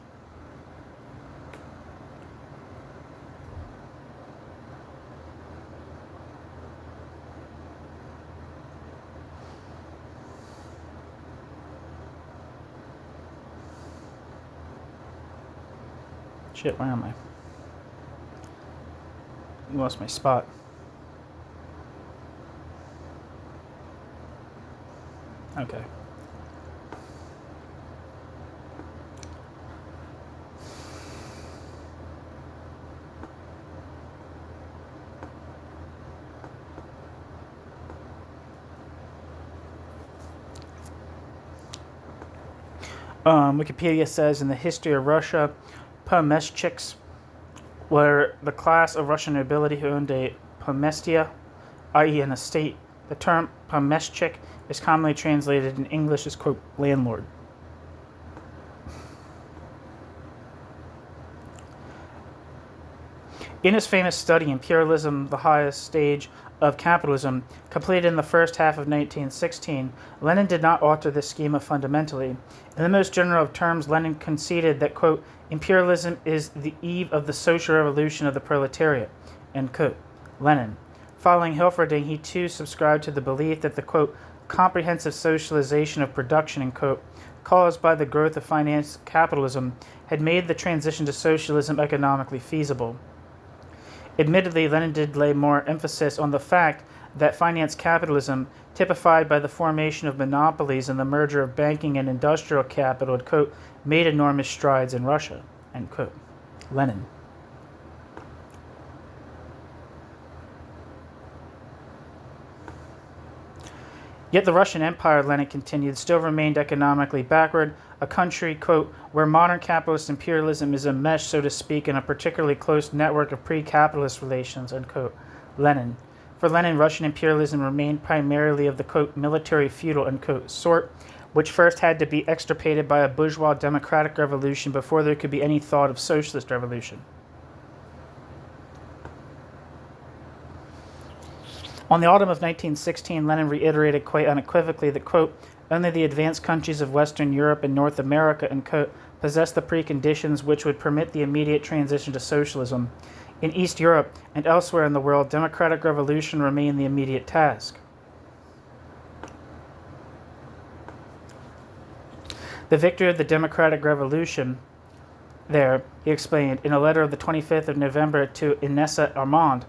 Shit, where am I? I lost my spot. Okay. Wikipedia says in the history of Russia, pomeshchiks were the class of Russian nobility who owned a pomestia, i.e. an estate. The term pomeshchik is commonly translated in English as, quote, landlord. In his famous study, Imperialism, the Highest Stage of Capitalism, completed in the first half of 1916, Lenin did not alter this schema fundamentally. In the most general of terms, Lenin conceded that, quote, imperialism is the eve of the social revolution of the proletariat, end quote. Lenin. Following Hilferding, he too subscribed to the belief that the, quote, comprehensive socialization of production, end quote, caused by the growth of finance capitalism, had made the transition to socialism economically feasible. Admittedly, Lenin did lay more emphasis on the fact that finance capitalism, typified by the formation of monopolies and the merger of banking and industrial capital, had, quote, made enormous strides in Russia, end quote. Lenin. Yet the Russian Empire, Lenin continued, still remained economically backward, a country, quote, where modern capitalist imperialism is enmeshed, so to speak, in a particularly close network of pre-capitalist relations, end quote. Lenin. For Lenin, Russian imperialism remained primarily of the, quote, military feudal, end quote, sort, which first had to be extirpated by a bourgeois democratic revolution before there could be any thought of socialist revolution. On the autumn of 1916, Lenin reiterated quite unequivocally that, quote, only the advanced countries of Western Europe and North America, end quote, possess the preconditions which would permit the immediate transition to socialism. In East Europe and elsewhere in the world, democratic revolution remained the immediate task. The victory of the democratic revolution there, he explained in a letter of the 25th of November to Inessa Armand,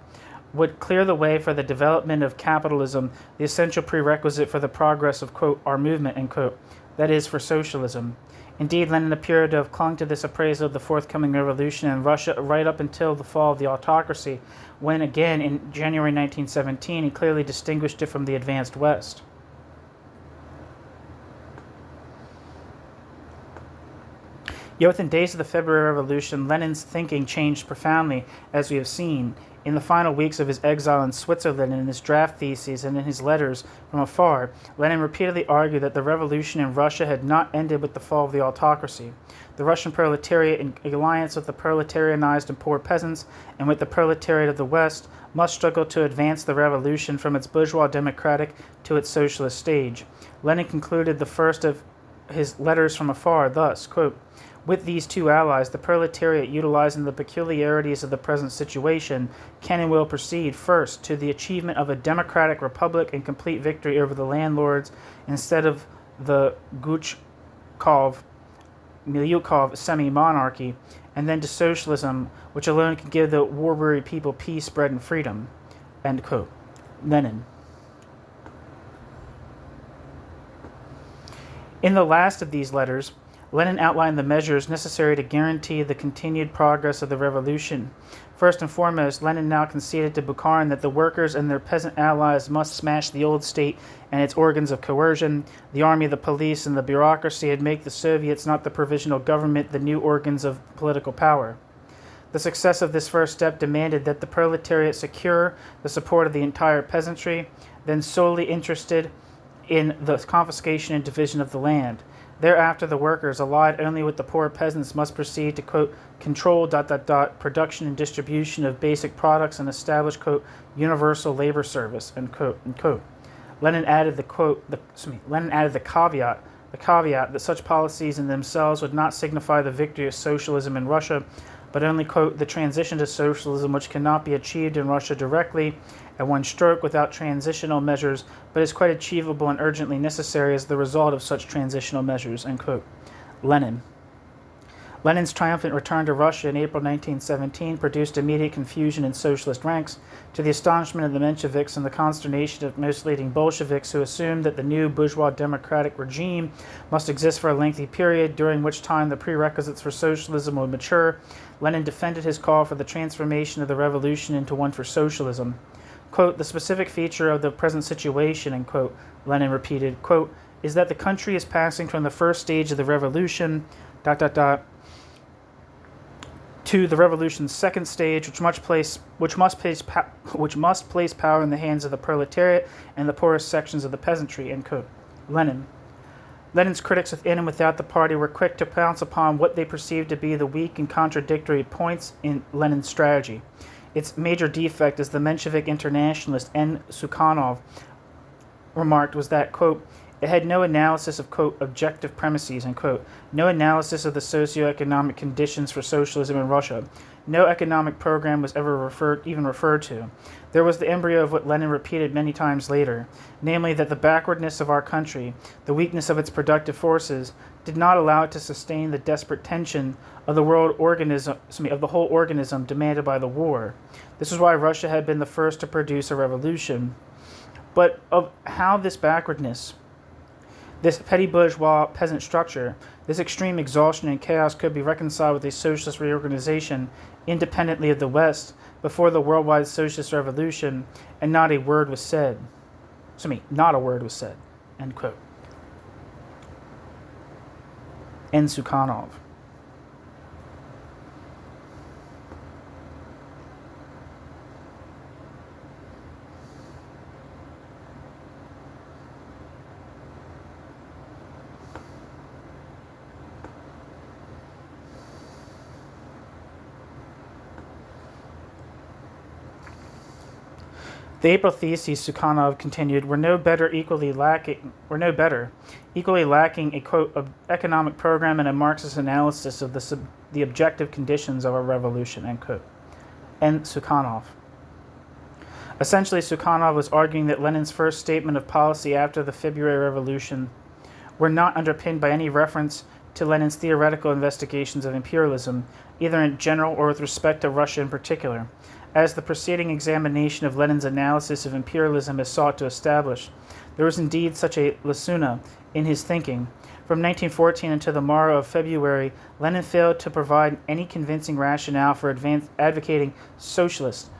would clear the way for the development of capitalism, the essential prerequisite for the progress of, quote, our movement, end quote. that is, for socialism. Indeed, Lenin appeared to have clung to this appraisal of the forthcoming revolution in Russia right up until the fall of the autocracy, when again in January 1917 he clearly distinguished it from the advanced West. Yet within days of the February Revolution, Lenin's thinking changed profoundly, as we have seen. In the final weeks of his exile in Switzerland, in his draft theses, and in his letters from afar, Lenin repeatedly argued that the revolution in Russia had not ended with the fall of the autocracy. The Russian proletariat, in alliance with the proletarianized and poor peasants, and with the proletariat of the West, must struggle to advance the revolution from its bourgeois democratic to its socialist stage. Lenin concluded the first of his letters from afar thus, quote, "With these two allies, the proletariat, utilizing the peculiarities of the present situation, can and will proceed, first, to the achievement of a democratic republic and complete victory over the landlords instead of the Milyukov semi-monarchy, and then to socialism, which alone can give the war-weary people peace, bread, and freedom." End quote. Lenin. In the last of these letters, Lenin outlined the measures necessary to guarantee the continued progress of the revolution. First and foremost, Lenin now conceded to Bukharin that the workers and their peasant allies must smash the old state and its organs of coercion, the army, the police, and the bureaucracy, and make the Soviets, not the provisional government, the new organs of political power. The success of this first step demanded that the proletariat secure the support of the entire peasantry, then solely interested in the confiscation and division of the land. Thereafter, the workers, allied only with the poor peasants, must proceed to, quote, control ... production and distribution of basic products and establish, quote, universal labor service, end quote, end quote. Lenin added the caveat that such policies in themselves would not signify the victory of socialism in Russia, but only, quote, the transition to socialism which cannot be achieved in Russia directly at one stroke without transitional measures, but is quite achievable and urgently necessary as the result of such transitional measures, end quote. Lenin. Lenin's triumphant return to Russia in April 1917 produced immediate confusion in socialist ranks, to the astonishment of the Mensheviks and the consternation of most leading Bolsheviks who assumed that the new bourgeois democratic regime must exist for a lengthy period, during which time the prerequisites for socialism would mature. Lenin defended his call for the transformation of the revolution into one for socialism. Quote, the specific feature of the present situation, end quote, Lenin repeated, quote, is that the country is passing from the first stage of the revolution, ... to the revolution's second stage, which must place power in the hands of the proletariat and the poorest sections of the peasantry, end quote. Lenin. Lenin's critics within and without the party were quick to pounce upon what they perceived to be the weak and contradictory points in Lenin's strategy. Its major defect, as the Menshevik internationalist N. Sukhanov remarked, was that, quote, it had no analysis of, quote, objective premises, end quote, no analysis of the socioeconomic conditions for socialism in Russia. No economic program was ever even referred to. There was the embryo of what Lenin repeated many times later, namely that the backwardness of our country, the weakness of its productive forces, did not allow it to sustain the desperate tension of the whole organism demanded by the war. This is why Russia had been the first to produce a revolution. But of how this backwardness, this petty bourgeois peasant structure, this extreme exhaustion and chaos could be reconciled with a socialist reorganization independently of the West before the worldwide socialist revolution, and not a word was said. Not a word was said, end quote. N. Sukhanov. The April theses, Sukhanov continued, were equally lacking a, quote, economic program and a Marxist analysis of the objective conditions of a revolution, end quote. And Sukhanov. Essentially, Sukhanov was arguing that Lenin's first statement of policy after the February Revolution were not underpinned by any reference to Lenin's theoretical investigations of imperialism, either in general or with respect to Russia in particular. As the preceding examination of Lenin's analysis of imperialism has sought to establish, there was indeed such a lacuna in his thinking. From 1914 until the morrow of February, Lenin failed to provide any convincing rationale for advocating socialist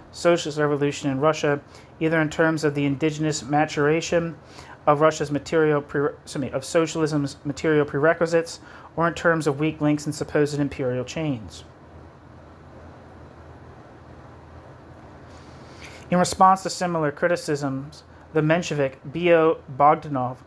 revolution in Russia, either in terms of the indigenous maturation of Russia's of socialism's material prerequisites, or in terms of weak links and supposed imperial chains. In response to similar criticisms, the Menshevik B.O. Bogdanov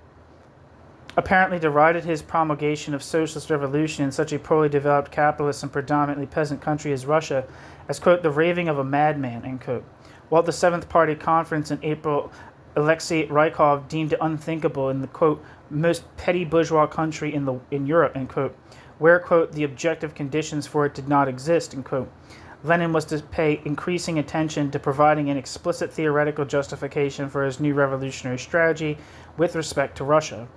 apparently derided his promulgation of socialist revolution in such a poorly developed capitalist and predominantly peasant country as Russia as, quote, the raving of a madman, end quote. While at the Seventh Party Conference in April, Alexei Rykov deemed it unthinkable in the, quote, most petty bourgeois country in Europe, end quote, where, quote, the objective conditions for it did not exist, end quote. Lenin was to pay increasing attention to providing an explicit theoretical justification for his new revolutionary strategy with respect to Russia.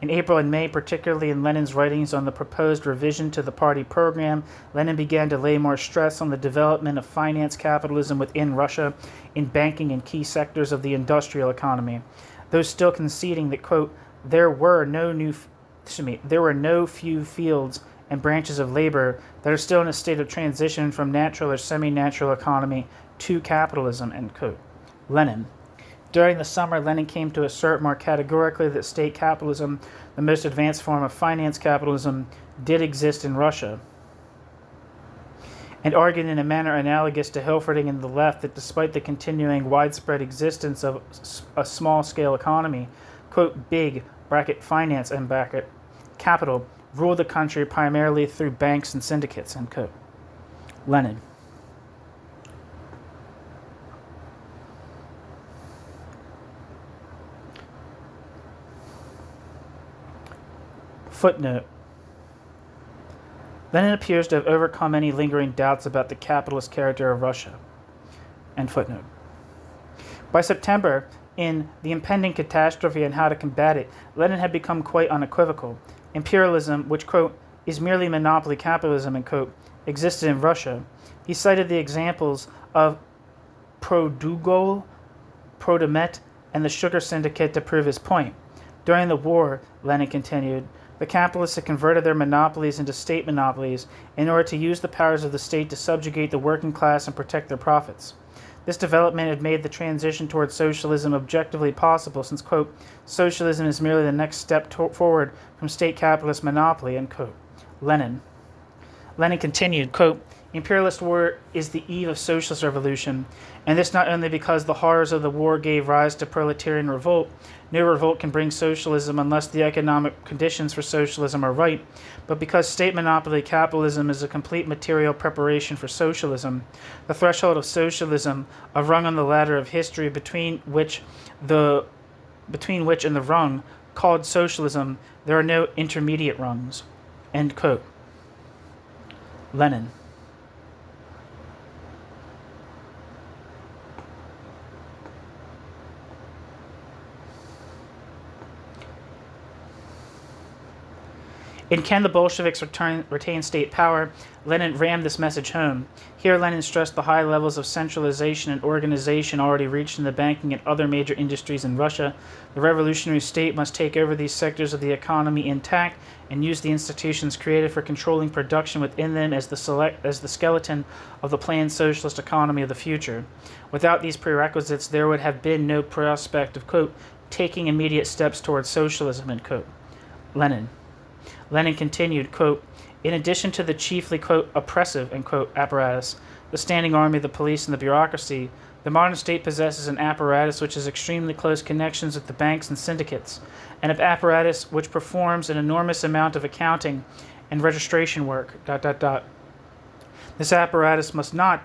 In April and May, particularly in Lenin's writings on the proposed revision to the party program, Lenin began to lay more stress on the development of finance capitalism within Russia in banking and key sectors of the industrial economy, though still conceding that, quote, there were no few fields and branches of labor that are still in a state of transition from natural or semi-natural economy to capitalism, end quote. Lenin. During the summer, Lenin came to assert more categorically that state capitalism, the most advanced form of finance capitalism, did exist in Russia, and argued in a manner analogous to Hilferding and the left that despite the continuing widespread existence of a small-scale economy, quote, big, bracket, finance, end bracket, capital, ruled the country primarily through banks and syndicates, end quote. Lenin. Footnote. Lenin appears to have overcome any lingering doubts about the capitalist character of Russia. End footnote. By September, in The Impending Catastrophe and How to Combat It, Lenin had become quite unequivocal. Imperialism, which, quote, is merely monopoly capitalism, end quote, existed in Russia. He cited the examples of Produgol, Prodomet, and the Sugar Syndicate to prove his point. During the war, Lenin continued, the capitalists had converted their monopolies into state monopolies in order to use the powers of the state to subjugate the working class and protect their profits. This development had made the transition towards socialism objectively possible since, quote, socialism is merely the next step forward from state capitalist monopoly, end quote. Lenin continued, quote, imperialist war is the eve of socialist revolution, and this not only because the horrors of the war gave rise to proletarian revolt. No revolt can bring socialism unless the economic conditions for socialism are right, but because state monopoly capitalism is a complete material preparation for socialism. The threshold of socialism, a rung on the ladder of history between which and the rung called socialism, there are no intermediate rungs. End quote. Lenin. In Can the Bolsheviks Retain State Power?, Lenin rammed this message home. Here Lenin stressed the high levels of centralization and organization already reached in the banking and other major industries in Russia. The revolutionary state must take over these sectors of the economy intact and use the institutions created for controlling production within them as the skeleton of the planned socialist economy of the future. Without these prerequisites, there would have been no prospect of, quote, taking immediate steps towards socialism, end quote. Lenin continued, quote, in addition to the chiefly, quote, oppressive, end quote, apparatus, the standing army, the police, and the bureaucracy, the modern state possesses an apparatus which has extremely close connections with the banks and syndicates, and an apparatus which performs an enormous amount of accounting and registration work, ... This apparatus must not, ...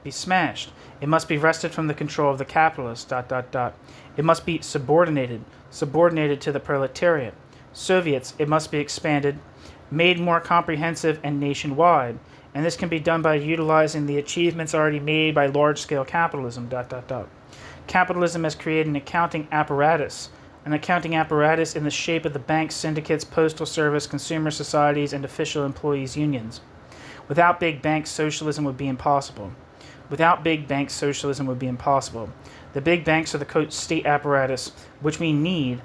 be smashed. It must be wrested from the control of the capitalists, ... It must be subordinated to the proletariat. Soviets, it must be expanded, made more comprehensive and nationwide, and this can be done by utilizing the achievements already made by large-scale capitalism, ... Capitalism has created an accounting apparatus in the shape of the banks, syndicates, postal service, consumer societies, and official employees' unions. Without big banks, socialism would be impossible. The big banks are the, quote, state apparatus, which we need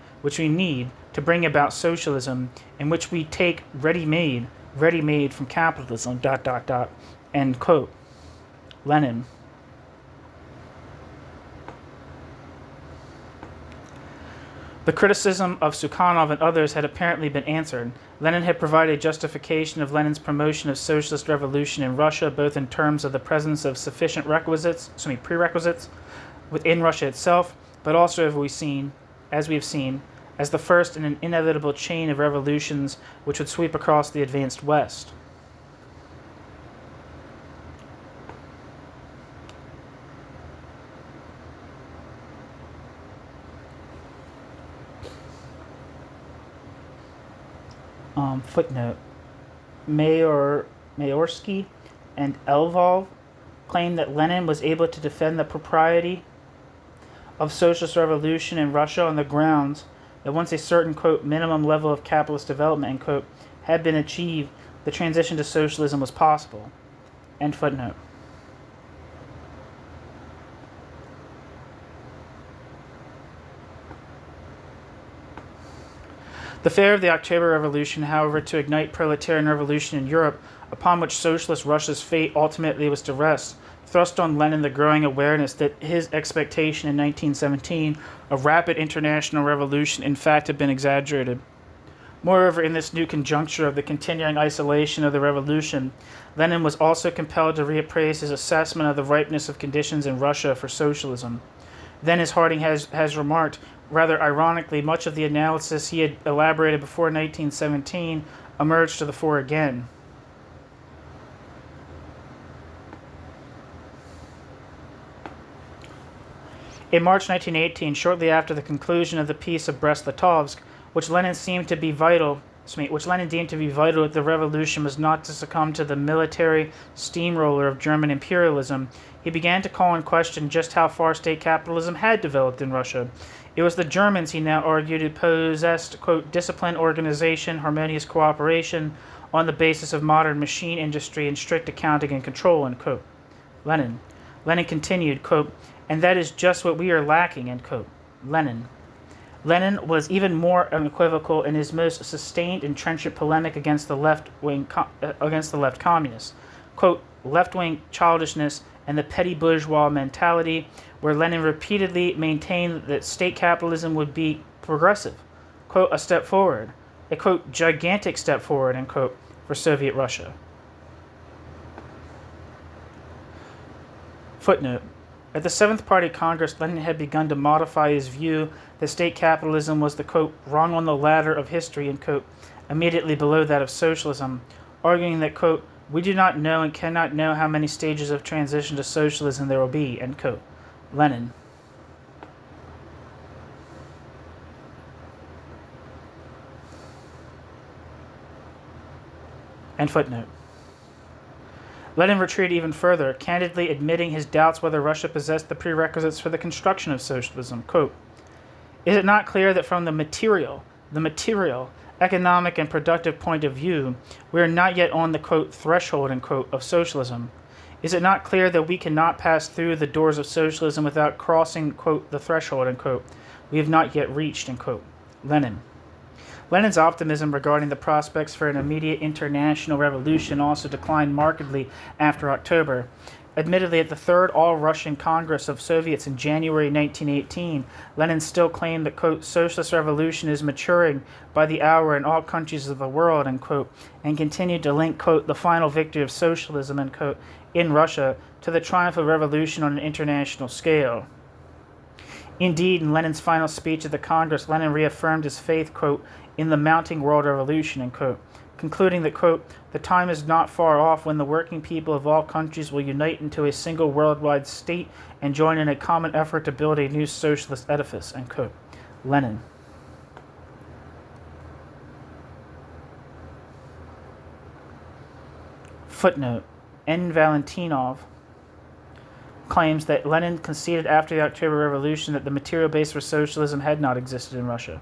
to bring about socialism, in which we take ready-made from capitalism, ... End quote. Lenin. The criticism of Sukhanov and others had apparently been answered. Lenin had provided justification of Lenin's promotion of socialist revolution in Russia, both in terms of the presence of sufficient prerequisites within Russia itself, but also, as we have seen, as the first in an inevitable chain of revolutions which would sweep across the advanced West. Footnote. Mayorsky and Elvov claimed that Lenin was able to defend the propriety of socialist revolution in Russia on the grounds that once a certain, quote, minimum level of capitalist development, end quote, had been achieved, the transition to socialism was possible. End footnote. The failure of the October Revolution, however, to ignite proletarian revolution in Europe, upon which socialist Russia's fate ultimately was to rest, thrust on Lenin the growing awareness that his expectation in 1917 of rapid international revolution in fact had been exaggerated. Moreover, in this new conjuncture of the continuing isolation of the revolution, Lenin was also compelled to reappraise his assessment of the ripeness of conditions in Russia for socialism. Then, as Harding has remarked, rather ironically, much of the analysis he had elaborated before 1917 emerged to the fore again. In March 1918, shortly after the conclusion of the Peace of Brest-Litovsk, which Lenin deemed to be vital that the revolution was not to succumb to the military steamroller of German imperialism, he began to call in question just how far state capitalism had developed in Russia. It was the Germans, he now argued, who possessed, quote, discipline, organization, harmonious cooperation on the basis of modern machine industry and strict accounting and control, end quote. Lenin continued, quote, and that is just what we are lacking, end quote. Lenin was even more unequivocal in his most sustained and trenchant polemic against the left communists. Quote, left-wing childishness and the petty bourgeois mentality, where Lenin repeatedly maintained that state capitalism would be progressive, quote, a step forward, a, quote, gigantic step forward, end quote, for Soviet Russia. Footnote. At the Seventh Party Congress, Lenin had begun to modify his view that state capitalism was the, quote, rung on the ladder of history, end quote, immediately below that of socialism, arguing that, quote, we do not know and cannot know how many stages of transition to socialism there will be, end quote. Lenin. End footnote. Lenin retreated even further, candidly admitting his doubts whether Russia possessed the prerequisites for the construction of socialism. Quote, is it not clear that from the material, economic and productive point of view, we are not yet on the, quote, threshold, end quote, of socialism? Is it not clear that we cannot pass through the doors of socialism without crossing, quote, the threshold, end quote, we have not yet reached, end quote. Lenin's optimism regarding the prospects for an immediate international revolution also declined markedly after October. Admittedly, at the Third All-Russian Congress of Soviets in January 1918, Lenin still claimed that, quote, socialist revolution is maturing by the hour in all countries of the world, end quote, and continued to link, quote, the final victory of socialism, end quote, in Russia to the triumph of revolution on an international scale. Indeed, in Lenin's final speech at the Congress, Lenin reaffirmed his faith, quote, in the mounting world revolution, end quote, concluding that, quote, the time is not far off when the working people of all countries will unite into a single worldwide state and join in a common effort to build a new socialist edifice, end quote. Lenin. Footnote. N. Valentinov claims that Lenin conceded after the October Revolution that the material base for socialism had not existed in Russia.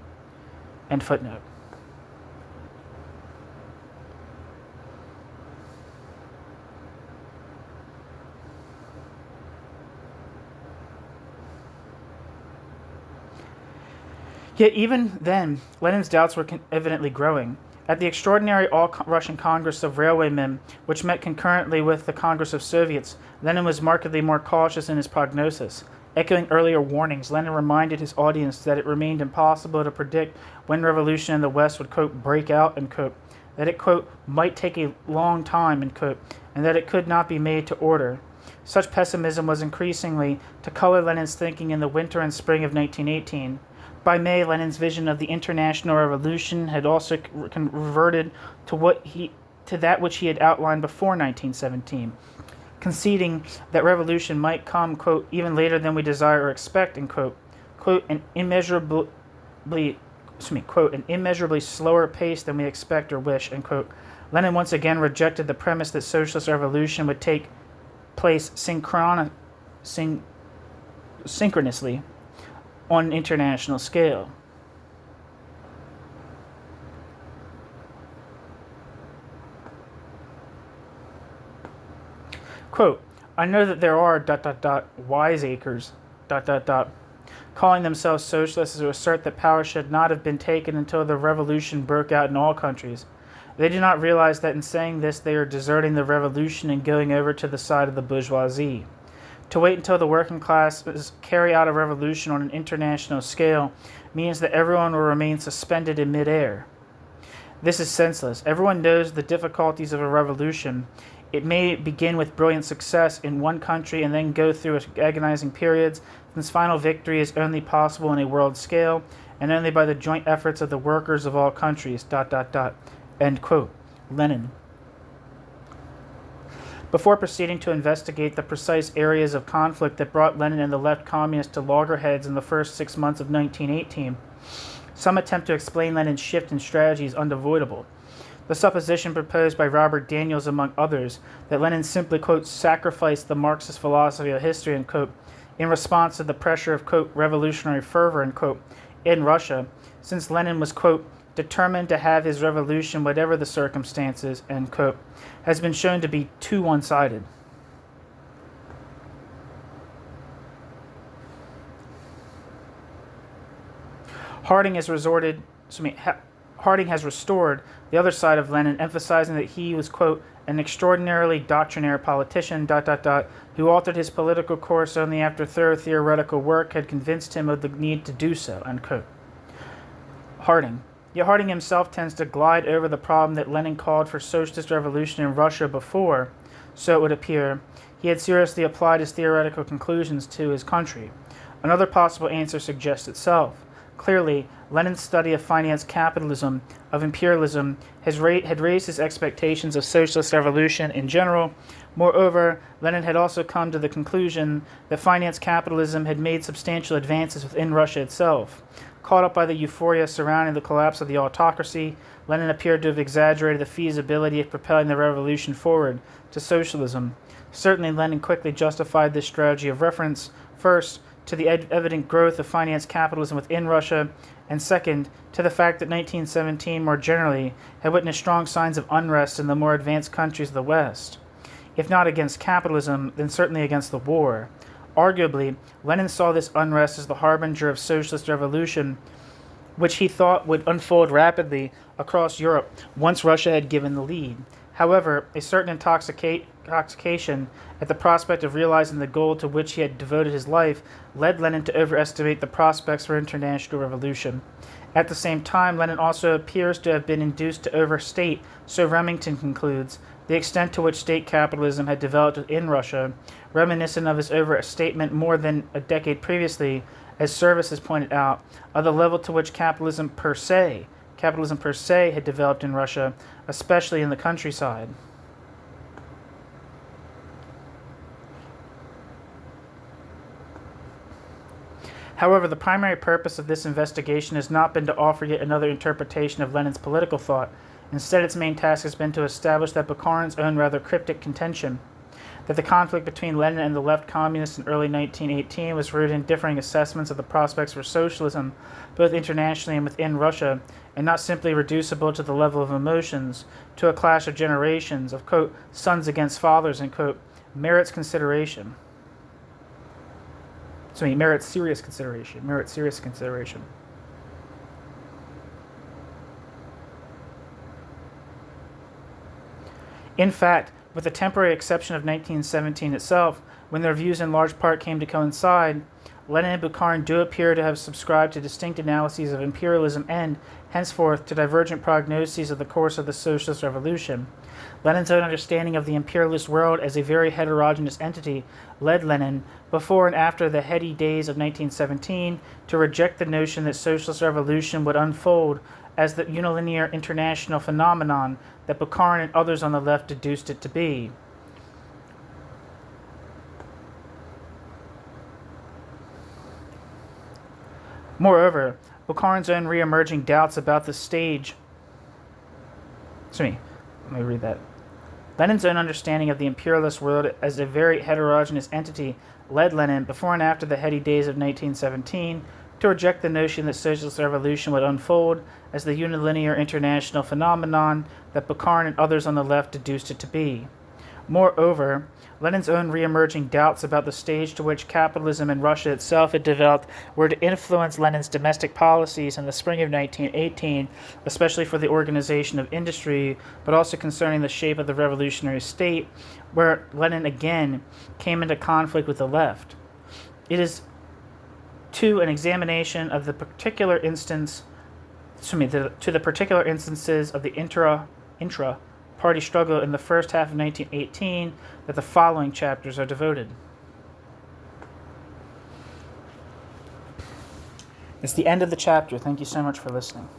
End footnote. Yet even then, Lenin's doubts were evidently growing. At the extraordinary All-Russian Congress of Railwaymen, which met concurrently with the Congress of Soviets, Lenin was markedly more cautious in his prognosis. Echoing earlier warnings, Lenin reminded his audience that it remained impossible to predict when revolution in the West would, quote, break out, end quote, that it, quote, might take a long time, end quote, and that it could not be made to order. Such pessimism was increasingly to color Lenin's thinking in the winter and spring of 1918. By May, Lenin's vision of the international revolution had also reverted to that which he had outlined before 1917, conceding that revolution might come, quote, even later than we desire or expect, end quote, an immeasurably slower pace than we expect or wish, end quote. Lenin once again rejected the premise that socialist revolution would take place synchronously on an international scale. Quote, I know that there are ... wiseacres ... calling themselves socialists who assert that power should not have been taken until the revolution broke out in all countries. They do not realize that in saying this they are deserting the revolution and going over to the side of the bourgeoisie. To wait until the working classes carry out a revolution on an international scale means that everyone will remain suspended in midair. This is senseless. Everyone knows the difficulties of a revolution. It may begin with brilliant success in one country and then go through agonizing periods, since final victory is only possible on a world scale and only by the joint efforts of the workers of all countries, ... End quote. Lenin. Before proceeding to investigate the precise areas of conflict that brought Lenin and the left communists to loggerheads in the first 6 months of 1918, some attempt to explain Lenin's shift in strategy is unavoidable. The supposition proposed by Robert Daniels, among others, that Lenin simply, quote, sacrificed the Marxist philosophy of history, end quote, in response to the pressure of, quote, revolutionary fervor, end quote, in Russia, since Lenin was, quote, determined to have his revolution whatever the circumstances, end quote, has been shown to be too one-sided. Harding has restored the other side of Lenin, emphasizing that he was, quote, an extraordinarily doctrinaire politician, ... who altered his political course only after thorough theoretical work had convinced him of the need to do so, end quote. Yet Harding himself tends to glide over the problem that Lenin called for socialist revolution in Russia before, so it would appear, he had seriously applied his theoretical conclusions to his country. Another possible answer suggests itself. Clearly, Lenin's study of finance capitalism, of imperialism, had raised his expectations of socialist revolution in general. Moreover, Lenin had also come to the conclusion that finance capitalism had made substantial advances within Russia itself. Caught up by the euphoria surrounding the collapse of the autocracy, Lenin appeared to have exaggerated the feasibility of propelling the revolution forward to socialism. Certainly, Lenin quickly justified this strategy of reference, first, to the evident growth of finance capitalism within Russia, and second, to the fact that 1917 more generally had witnessed strong signs of unrest in the more advanced countries of the West. If not against capitalism, then certainly against the war. Arguably, Lenin saw this unrest as the harbinger of socialist revolution, which he thought would unfold rapidly across Europe once Russia had given the lead. However, a certain intoxication at the prospect of realizing the goal to which he had devoted his life led Lenin to overestimate the prospects for international revolution. At the same time, Lenin also appears to have been induced to overstate, so Remington concludes, the extent to which state capitalism had developed in Russia, reminiscent of his overstatement more than a decade previously, as Service has pointed out, of the level to which capitalism per se had developed in Russia, especially in the countryside. However, the primary purpose of this investigation has not been to offer yet another interpretation of Lenin's political thought. Instead, its main task has been to establish that Bukharin's own rather cryptic contention that the conflict between Lenin and the left communists in early 1918 was rooted in differing assessments of the prospects for socialism, both internationally and within Russia, and not simply reducible to the level of emotions, to a clash of generations, of, quote, sons against fathers, and, quote, merits serious consideration. In fact, with the temporary exception of 1917 itself, when their views in large part came to coincide, Lenin and Bukharin do appear to have subscribed to distinct analyses of imperialism and, henceforth, to divergent prognoses of the course of the socialist revolution. Lenin's own understanding of the imperialist world as a very heterogeneous entity led Lenin, before and after the heady days of 1917, to reject the notion that socialist revolution would unfold as the unilinear international phenomenon that Bukharin and others on the left deduced it to be. Moreover, Bukharin's own re-emerging doubts about the stage... Let me read that. Lenin's own understanding of the imperialist world as a very heterogeneous entity led Lenin, before and after the heady days of 1917, to reject the notion that socialist revolution would unfold as the unilinear international phenomenon that Bukharin and others on the left deduced it to be. Moreover, Lenin's own re-emerging doubts about the stage to which capitalism in Russia itself had developed were to influence Lenin's domestic policies in the spring of 1918, especially for the organization of industry, but also concerning the shape of the revolutionary state, where Lenin again came into conflict with the left. It is to an examination of the particular instances of the intra-party struggle in the first half of 1918 that the following chapters are devoted. It's the end of the chapter. Thank you so much for listening.